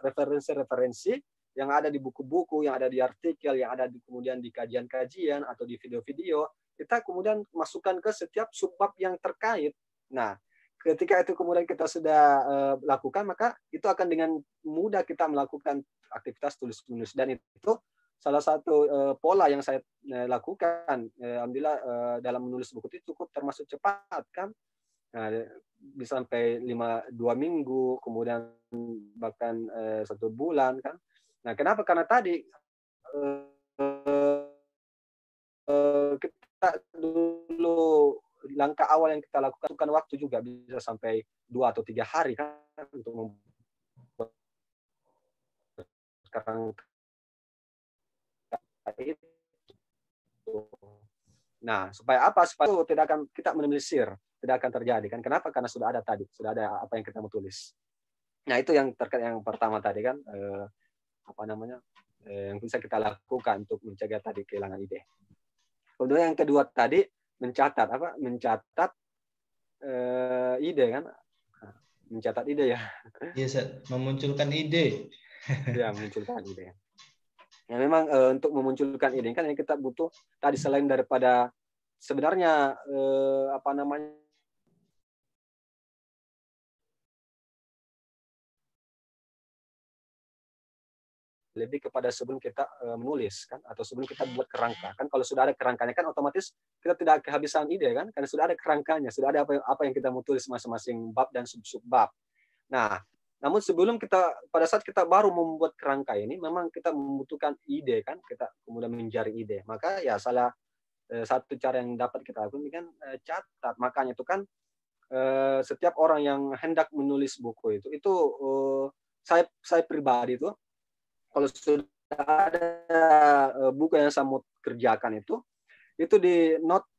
referensi yang ada di buku-buku, yang ada di artikel, yang ada kemudian di kajian-kajian atau di video-video. Kita kemudian masukkan ke setiap subbab yang terkait. Nah, ketika itu kemudian kita sudah lakukan, maka itu akan dengan mudah kita melakukan aktivitas tulis-menulis, dan itu salah satu pola yang saya lakukan. Alhamdulillah dalam menulis buku itu cukup termasuk cepat kan. Nah, bisa sampai 2 minggu, kemudian bahkan 1 bulan kan. Nah, kenapa? Karena tadi kita dulu langkah awal yang kita lakukan waktu juga bisa sampai 2 atau 3 hari kan untuk membuat kerangka itu. Nah, supaya apa? Supaya itu tidak akan kita menelisir, tidak akan terjadi kan. Kenapa? Karena sudah ada tadi, sudah ada apa yang kita mau tulis. Nah, itu yang terkait yang pertama tadi kan, yang bisa kita lakukan untuk mencegah tadi kehilangan ide. Kemudian yang kedua tadi mencatat ide kan, mencatat ide ya. Iya, memunculkan ide. Ya, memunculkan ide. Ya, memang untuk memunculkan ide kan yang kita butuh tadi, selain daripada sebenarnya lebih kepada sebelum kita menulis kan, atau sebelum kita buat kerangka kan. Kalau sudah ada kerangkanya kan otomatis kita tidak kehabisan ide kan, karena sudah ada kerangkanya, sudah ada apa yang kita mau tulis masing-masing bab dan sub-sub bab. Nah, namun sebelum pada saat kita baru membuat kerangka ini, memang kita membutuhkan ide kan, kita kemudian menjaring ide. Maka ya salah satu cara yang dapat kita lakukan ini kan catat. Makanya itu kan setiap orang yang hendak menulis buku itu saya pribadi itu, kalau sudah ada buku yang saya mau kerjakan itu di note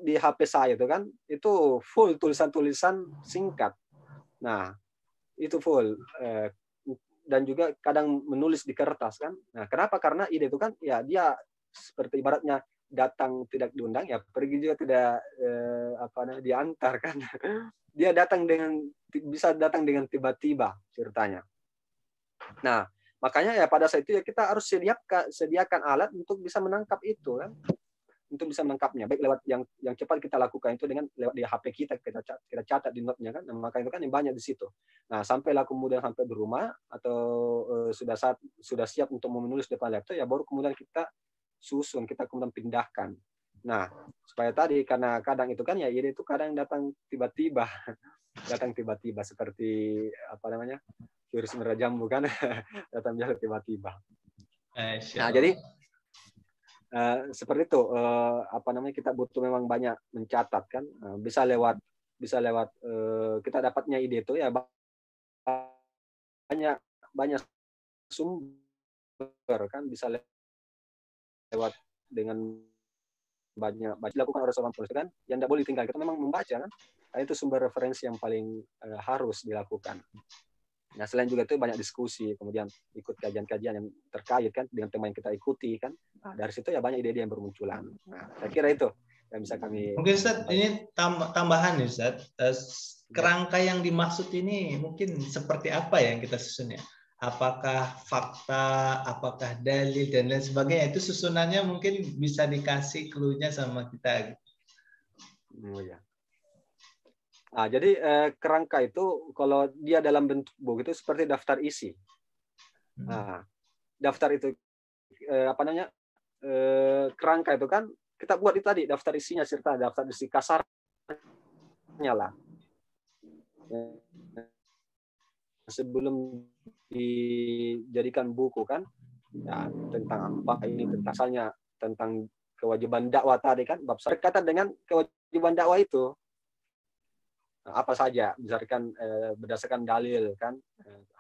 di HP saya itu kan, itu full tulisan-tulisan singkat. Nah, itu full, dan juga kadang menulis di kertas kan. Nah, kenapa? Karena ide itu kan ya dia seperti ibaratnya datang tidak diundang, ya pergi juga tidak diantar kan. Dia bisa datang dengan tiba-tiba ceritanya. Nah, makanya ya pada saat itu ya kita harus sediakan alat untuk bisa menangkap itu kan. Untuk bisa menangkapnya, baik lewat yang cepat kita lakukan itu dengan lewat di HP kita catat di note-nya kan. Nah, maka itu kan yang banyak di situ. Nah, sampailah kemudian sampai di rumah atau sudah siap untuk menulis depan laptop, ya baru kemudian kita susun, kita kemudian pindahkan. Nah, supaya tadi, karena kadang itu kan ya ide itu kadang datang tiba-tiba seperti virus merajam bukan. Datang tiba-tiba. Nah, jadi seperti itu, kita butuh memang banyak mencatat kan, bisa lewat kita dapatnya ide itu ya banyak sumber kan, bisa lewat dengan dilakukan oleh seorang penulis kan, yang tidak boleh ditinggalkan itu memang membaca kan. Nah, itu sumber referensi yang paling harus dilakukan. Nah, selain juga itu banyak diskusi, kemudian ikut kajian-kajian yang terkait kan dengan tema yang kita ikuti kan. Nah, dari situ ya banyak ide-ide yang bermunculan. Nah, saya kira itu yang bisa kami. Mungkin Ustaz, ini tambahan nih Ustaz. Kerangka yang dimaksud ini mungkin seperti apa ya yang kita susun ya? Apakah fakta, apakah dalil dan lain sebagainya, itu susunannya mungkin bisa dikasih clue-nya sama kita. Oh ya. Nah, jadi kerangka itu kalau dia dalam bentuk buku itu seperti daftar isi. Nah, daftar itu kerangka itu kan kita buat itu tadi daftar isinya serta daftar isi kasarnya lah. Sebelum dijadikan buku kan, ya, tentang apa ini, tentang asalnya, tentang kewajiban dakwah tadi kan, bab berkaitan dengan kewajiban dakwah itu apa saja, berdasarkan dalil kan,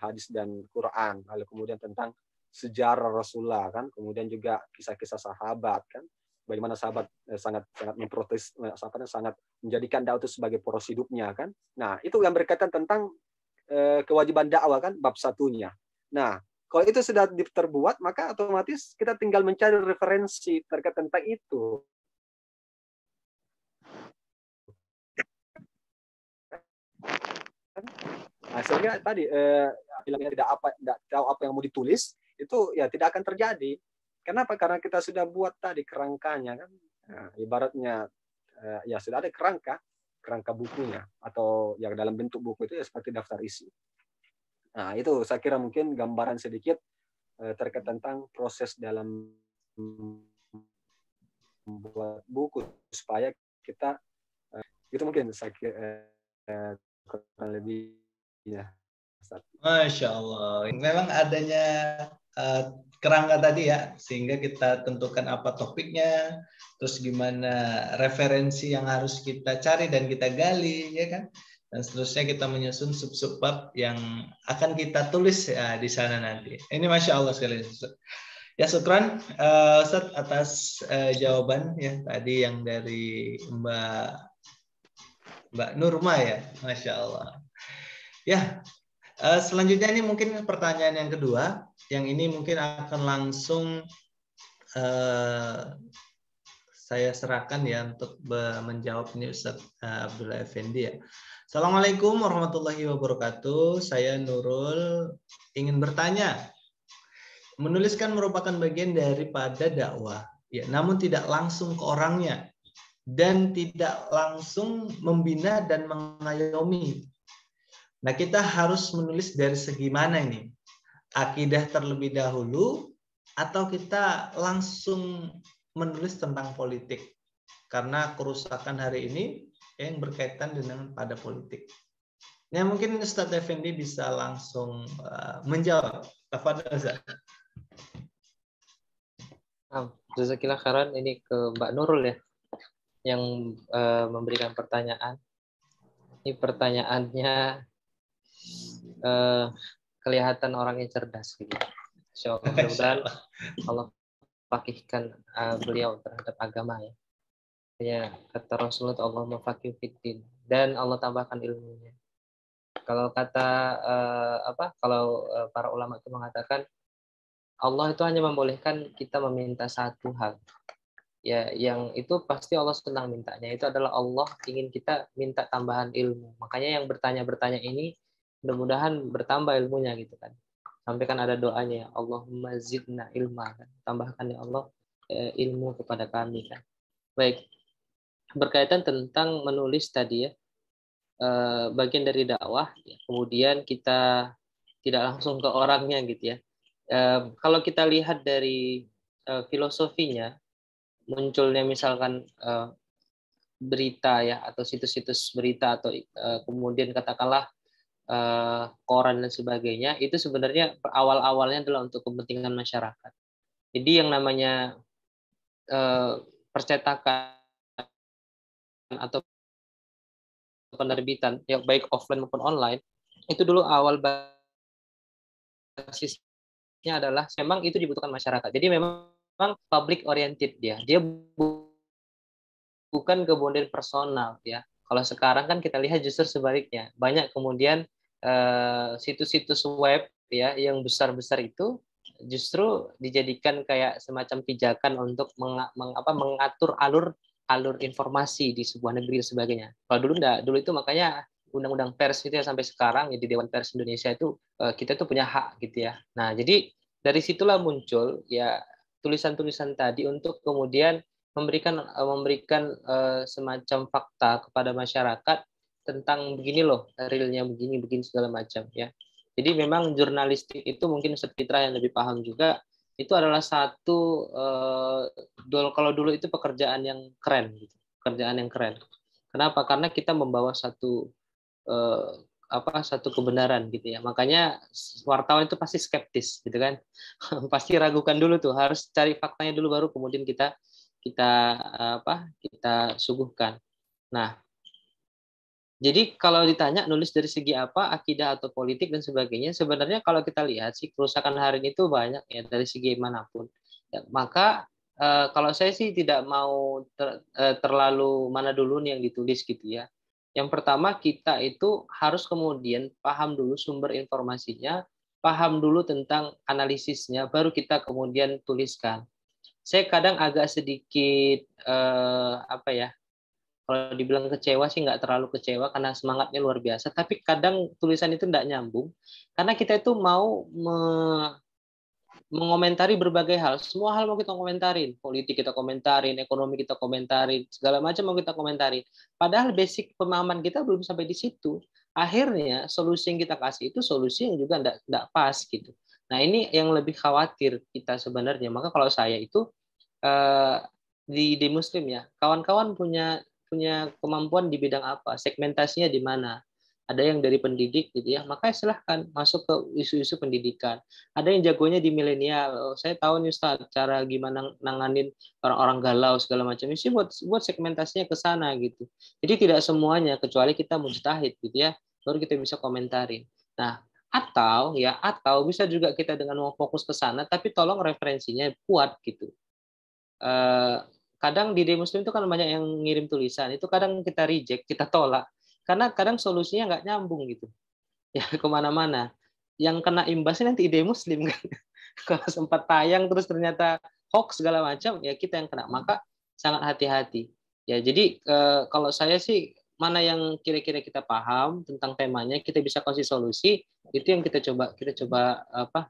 hadis dan Quran, lalu kemudian tentang sejarah Rasulullah kan, kemudian juga kisah-kisah sahabat kan, bagaimana sahabat sangat memprotes, sangat menjadikan dakwah itu sebagai poros hidupnya kan. Nah, itu yang berkaitan tentang kewajiban dakwah kan, bab satunya. Nah, kalau itu sudah terbuat, maka otomatis kita tinggal mencari referensi terkait tentang itu. Nah, sehingga tadi bilangnya tidak tahu apa yang mau ditulis, itu ya tidak akan terjadi. Kenapa? Karena kita sudah buat tadi kerangkanya kan. Nah, ibaratnya ya sudah ada kerangka bukunya, atau yang dalam bentuk buku itu ya seperti daftar isi. Nah, itu saya kira mungkin gambaran sedikit terkait tentang proses dalam membuat buku supaya kita itu mungkin saya kira kurang lebih ya. Masya Allah. Memang adanya kerangka tadi ya, sehingga kita tentukan apa topiknya, terus gimana referensi yang harus kita cari dan kita gali, ya kan? Dan seterusnya kita menyusun sub-sub bab yang akan kita tulis ya, di sana nanti. Ini Masya Allah sekali. Ya, syukran Ustaz atas jawaban ya tadi yang dari Mbak Nurma ya, Masya Allah. Ya, selanjutnya ini mungkin pertanyaan yang kedua, yang ini mungkin akan langsung saya serahkan ya untuk menjawab ini Ustaz Abdullah Effendi ya. Assalamualaikum warahmatullahi wabarakatuh. Saya Nurul ingin bertanya. Menuliskan merupakan bagian daripada dakwah, ya, namun tidak langsung ke orangnya dan tidak langsung membina dan mengayomi. Nah, kita harus menulis dari segi mana ini? Akidah terlebih dahulu atau kita langsung menulis tentang politik? Karena kerusakan hari ini yang berkaitan dengan pada politik. Nah, mungkin Ustadz Effendi bisa langsung menjawab. Tafadhol Ustaz. Jazakillah khairan, ini ke Mbak Nurul ya, yang memberikan pertanyaan. Ini pertanyaannya kelihatan orang yang cerdas gitu. Mudah-mudahan Allah fakihkan beliau terhadap agama ya. Ya, kata Rasulullah, Allah mafaqih fiddin, dan Allah tambahkan ilmunya. Kalau kata kalau para ulama itu mengatakan Allah itu hanya membolehkan kita meminta satu hal. Ya, yang itu pasti Allah senang mintanya. Itu adalah Allah ingin kita minta tambahan ilmu. Makanya yang bertanya-bertanya ini mudah-mudahan bertambah ilmunya gitu kan. Sampai kan ada doanya ya, Allahumma zidna ilma kan. Tambahkan ya Allah ilmu kepada kami kan. Baik. Berkaitan tentang menulis tadi ya, bagian dari dakwah, ya. Kemudian kita tidak langsung ke orangnya gitu ya. Kalau kita lihat dari filosofinya, munculnya misalkan berita ya, atau situs-situs berita, atau kemudian katakanlah koran dan sebagainya, itu sebenarnya awal-awalnya adalah untuk kepentingan masyarakat. Jadi yang namanya percetakan atau penerbitan, ya baik offline maupun online, itu dulu awal basisnya adalah memang itu dibutuhkan masyarakat. Jadi memang public oriented dia bukan kemudian personal ya. Kalau sekarang kan kita lihat justru sebaliknya, banyak kemudian situs-situs web ya yang besar-besar itu justru dijadikan kayak semacam pijakan untuk mengatur alur informasi di sebuah negeri dan sebagainya. Kalau dulu enggak, dulu itu makanya undang-undang pers itu ya sampai sekarang ya di Dewan Pers Indonesia itu kita tuh punya hak gitu ya. Nah, jadi dari situlah muncul ya tulisan-tulisan tadi untuk kemudian memberikan semacam fakta kepada masyarakat tentang begini loh, realnya begini begini segala macam ya. Jadi memang jurnalistik itu mungkin Sepitra yang lebih paham juga, itu adalah satu kalau dulu itu pekerjaan yang keren gitu. Pekerjaan yang keren. Kenapa? Karena kita membawa satu satu kebenaran gitu ya. Makanya wartawan itu pasti skeptis gitu kan. Pasti ragukan dulu tuh, harus cari faktanya dulu baru kemudian kita suguhkan. Nah, jadi kalau ditanya nulis dari segi apa, akidah atau politik dan sebagainya, sebenarnya kalau kita lihat sih kerusakan hari ini itu banyak ya dari segi manapun. Ya, maka kalau saya sih tidak mau terlalu mana dulu nih yang ditulis gitu ya. Yang pertama kita itu harus kemudian paham dulu sumber informasinya, paham dulu tentang analisisnya, baru kita kemudian tuliskan. Saya kadang agak sedikit kalau dibilang kecewa sih nggak terlalu kecewa karena semangatnya luar biasa, tapi kadang tulisan itu nggak nyambung karena kita itu mau mengomentari berbagai hal, semua hal mau kita komentarin, politik kita komentarin, ekonomi kita komentarin, segala macam mau kita komentarin. Padahal basic pemahaman kita belum sampai di situ. Akhirnya solusi yang kita kasih itu solusi yang juga nggak pas gitu. Nah ini yang lebih khawatir kita sebenarnya. Maka kalau saya itu di Muslim ya, kawan-kawan punya kemampuan di bidang apa, segmentasinya di mana. Ada yang dari pendidik gitu ya, makanya silahkan masuk ke isu-isu pendidikan. Ada yang jagonya di milenial. Saya tahu nih Ustaz, cara gimana nanganin orang-orang galau segala macam. Ini buat segmentasinya ke sana gitu. Jadi tidak semuanya, kecuali kita mujtahid gitu ya, baru kita bisa komentarin. Nah, atau bisa juga kita dengan mau fokus ke sana, tapi tolong referensinya kuat gitu. Kadang di Muslim itu kan banyak yang ngirim tulisan, itu kadang kita reject, kita tolak, karena kadang solusinya nggak nyambung gitu, ya kemana-mana. Yang kena imbasnya nanti ide Muslim kan, kalau sempat tayang terus ternyata hoax segala macam, ya kita yang kena. Maka sangat hati-hati. Ya jadi kalau saya sih mana yang kira-kira kita paham tentang temanya, kita bisa kasih solusi, itu yang kita coba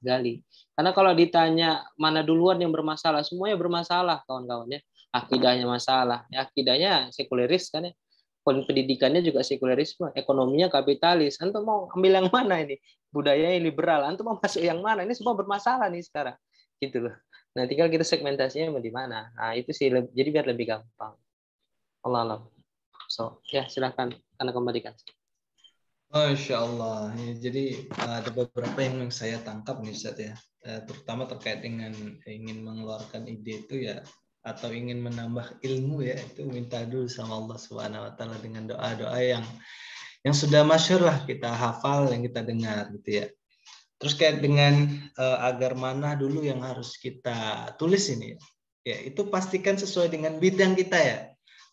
gali. Karena kalau ditanya mana duluan yang bermasalah, semuanya bermasalah kawan-kawannya. Akidahnya masalah, ya, akidahnya sekuleris kan ya, pendidikannya juga sekulerisme, ekonominya kapitalis. Antum mau ambil yang mana ini? Budayanya liberal, antum mau masuk yang mana? Ini semua bermasalah nih sekarang, gitu loh. Nah, tinggal kita segmentasinya di mana. Nah, itu sih jadi biar lebih gampang. Allah. So, ya silakan Anda kembalikan. Masya Allah. Ya, jadi ada beberapa yang saya tangkap nih Ustaz ya. Terutama terkait dengan ingin mengeluarkan ide itu ya, atau ingin menambah ilmu ya, itu minta dulu sama Allah Subhanahu wa taala dengan doa-doa yang sudah masyhur lah kita hafal, yang kita dengar gitu ya. Terus kayak dengan agar mana dulu yang harus kita tulis ini ya. Ya, itu pastikan sesuai dengan bidang kita ya.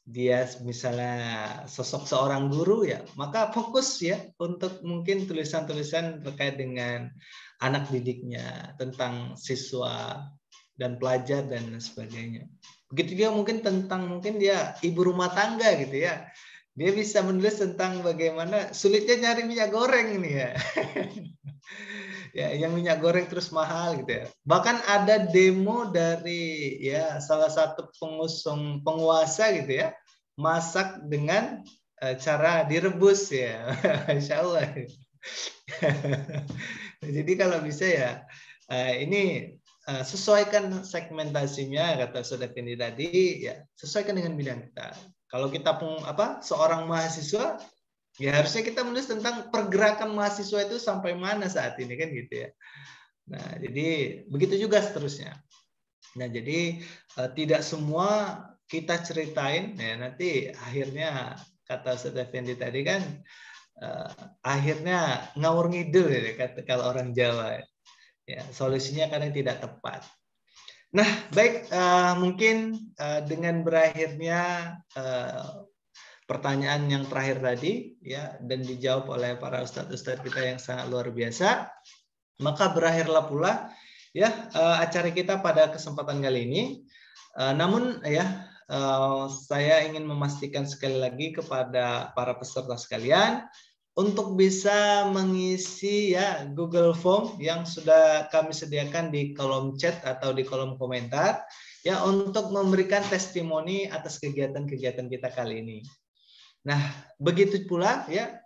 Dia misalnya sosok seorang guru ya, maka fokus ya untuk mungkin tulisan-tulisan terkait dengan anak didiknya, tentang siswa dan pelajar dan sebagainya. Begitu juga mungkin tentang dia ibu rumah tangga gitu ya. Dia bisa menulis tentang bagaimana sulitnya nyari minyak goreng ini ya. Ya, yang minyak goreng terus mahal gitu ya. Bahkan ada demo dari ya salah satu pengusung penguasa gitu ya, masak dengan cara direbus ya. Insya Allah. Jadi kalau bisa ya ini sesuaikan segmentasinya kata Saudara Fendi tadi ya, sesuaikan dengan bidang kita. Kalau kita seorang mahasiswa ya harusnya kita menulis tentang pergerakan mahasiswa itu sampai mana saat ini kan gitu ya. Nah, jadi begitu juga seterusnya. Nah, jadi tidak semua kita ceritain ya, nanti akhirnya kata Saudara Fendi tadi kan akhirnya ngawur ngidul ya kata kalau orang Jawa. Ya, solusinya kadang tidak tepat. Nah, baik, mungkin dengan berakhirnya pertanyaan yang terakhir tadi, ya, dan dijawab oleh para ustadz-ustadz kita yang sangat luar biasa, maka berakhirlah pula ya acara kita pada kesempatan kali ini. Namun ya, saya ingin memastikan sekali lagi kepada para peserta sekalian untuk bisa mengisi ya Google Form yang sudah kami sediakan di kolom chat atau di kolom komentar ya untuk memberikan testimoni atas kegiatan-kegiatan kita kali ini. Nah, begitu pula ya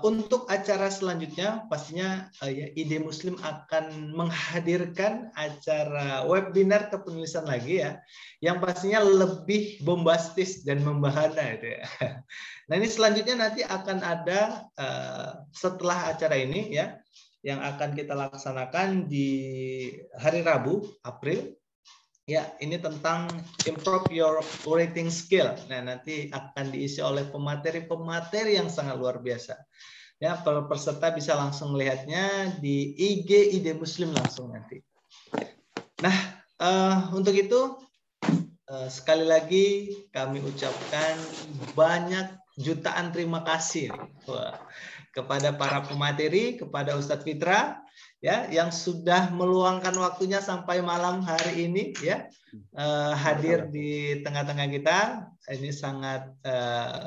untuk acara selanjutnya pastinya ya Ide Muslim akan menghadirkan acara webinar kepenulisan lagi ya, yang pastinya lebih bombastis dan membahana itu ya. Nah ini selanjutnya nanti akan ada setelah acara ini ya, yang akan kita laksanakan di hari Rabu April. Ya, ini tentang improve your writing skill. Nah, nanti akan diisi oleh pemateri-pemateri yang sangat luar biasa. Ya, para peserta bisa langsung melihatnya di IG Ide Muslim langsung nanti. Nah, untuk itu sekali lagi kami ucapkan banyak jutaan terima kasih kepada para pemateri, kepada Ustadz Fitra ya yang sudah meluangkan waktunya sampai malam hari ini ya hadir di tengah-tengah kita. Ini sangat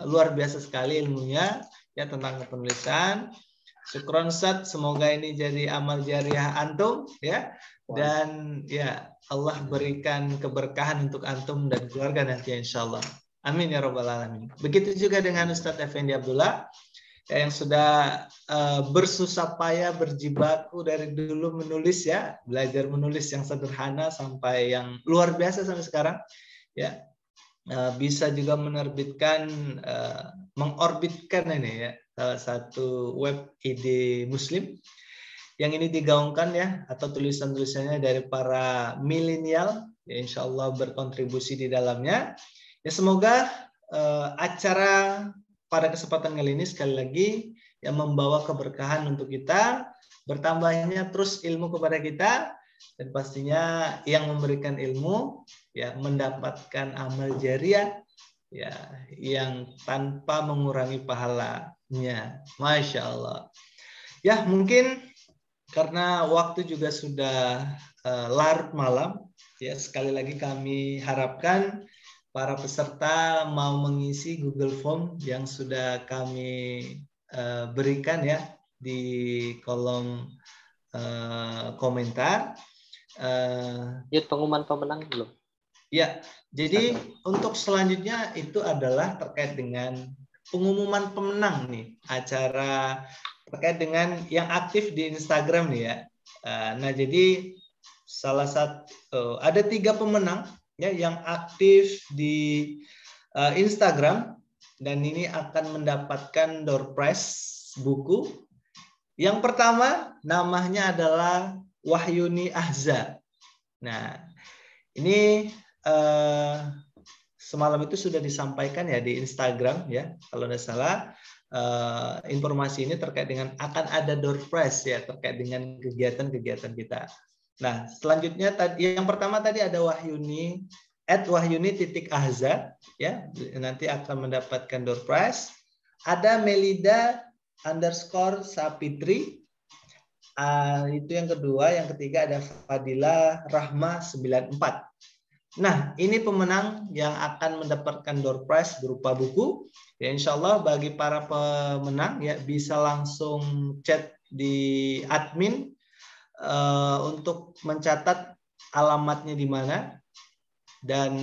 luar biasa sekali ilmunya ya tentang kepenulisan. Syukron Ustadz, semoga ini jadi amal jariah antum ya, dan ya Allah berikan keberkahan untuk antum dan keluarga nanti insyaallah. Amin ya rabbal alamin. Begitu juga dengan Ustadz Effendi Abdullah yang sudah bersusah payah berjibaku dari dulu menulis ya, belajar menulis yang sederhana sampai yang luar biasa sampai sekarang ya, bisa juga menerbitkan mengorbitkan ini ya salah satu web Ide Muslim yang ini digaungkan ya, atau tulisan-tulisannya dari para milenial ya, insya Allah berkontribusi di dalamnya ya. Semoga acara pada kesempatan kali ini sekali lagi yang membawa keberkahan untuk kita, bertambahnya terus ilmu kepada kita, dan pastinya yang memberikan ilmu ya mendapatkan amal jariah ya yang tanpa mengurangi pahalanya. Masya Allah. Ya mungkin karena waktu juga sudah larut malam ya, sekali lagi kami harapkan para peserta mau mengisi Google Form yang sudah kami berikan ya di kolom komentar. Pengumuman pemenang belum? Ya, jadi untuk selanjutnya itu adalah terkait dengan pengumuman pemenang nih, acara terkait dengan yang aktif di Instagram nih ya. Nah, jadi salah satu ada 3 pemenang ya yang aktif di Instagram, dan ini akan mendapatkan door prize buku. Yang pertama namanya adalah Wahyuni Ahza. Nah, ini semalam itu sudah disampaikan ya di Instagram ya, kalau tidak salah. Informasi ini terkait dengan akan ada door prize ya terkait dengan kegiatan-kegiatan kita. Nah, selanjutnya tadi yang pertama tadi ada Wahyuni @wahyuni.ahza ya, nanti akan mendapatkan door prize. Ada Melida_Sapitri, itu yang kedua. Yang ketiga ada Fadila Rahma 94. Nah, ini pemenang yang akan mendapatkan door prize berupa buku. Ya, insya Allah bagi para pemenang ya bisa langsung chat di admin untuk mencatat alamatnya di mana, dan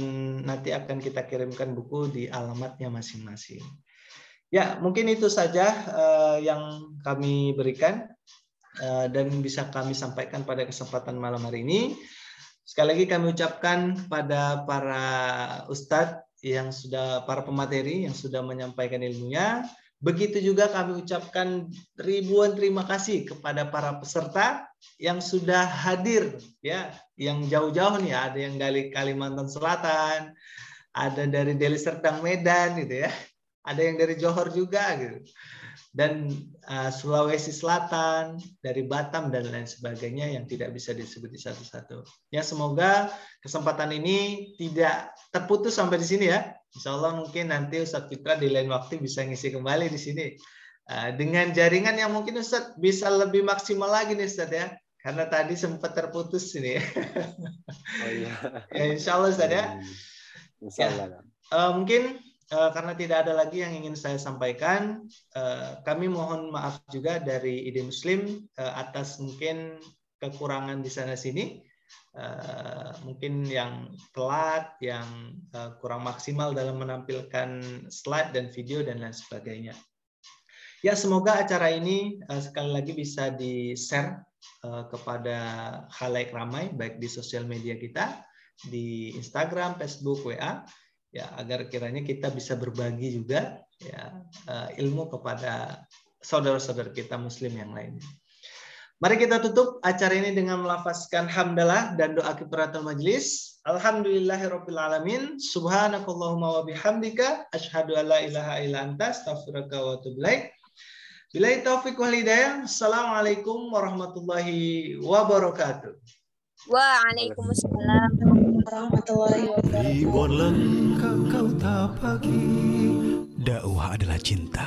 nanti akan kita kirimkan buku di alamatnya masing-masing. Ya, mungkin itu saja yang kami berikan dan bisa kami sampaikan pada kesempatan malam hari ini. Sekali lagi kami ucapkan pada para ustadz yang sudah, para pemateri yang sudah menyampaikan ilmunya. Begitu juga kami ucapkan ribuan terima kasih kepada para peserta yang sudah hadir ya, yang jauh-jauh nih, ada yang dari Kalimantan Selatan, ada dari Deli Serdang Medan gitu ya. ada yang dari Johor juga gitu. Dan Sulawesi Selatan, dari Batam dan lain sebagainya yang tidak bisa disebut satu-satu. Ya, semoga kesempatan ini tidak terputus sampai di sini ya. Insya Allah mungkin nanti Ustadz Fitra di lain waktu bisa ngisi kembali di sini dengan jaringan yang mungkin Ustadz bisa lebih maksimal lagi nih Ustadz ya, karena tadi sempat terputus ini. Oh iya. Ya, Insya Allah Ustadz ya. Insya Allah. Mungkin karena tidak ada lagi yang ingin saya sampaikan, kami mohon maaf juga dari Ide Muslim atas mungkin kekurangan di sana sini, mungkin yang telat, yang kurang maksimal dalam menampilkan slide dan video dan lain sebagainya. Ya, semoga acara ini sekali lagi bisa di-share kepada khalayak ramai, baik di sosial media kita, di Instagram, Facebook, WA, ya, agar kiranya kita bisa berbagi juga ya ilmu kepada saudara-saudara kita Muslim yang lainnya. Mari kita tutup acara ini dengan melafazkan hamdalah dan doa kifaratul majlis. Alhamdulillahirabbil alamin. Subhanakallahumma wa bihamdika asyhadu an la ilaha illa anta astaghfiruka wa atubu ilaik. Billahi taufiq wal hidayah. Assalamualaikum warahmatullahi wabarakatuh. Waalaikumsalam warahmatullahi wabarakatuh. Ribuan langkah kau tapaki, dakwah adalah cinta.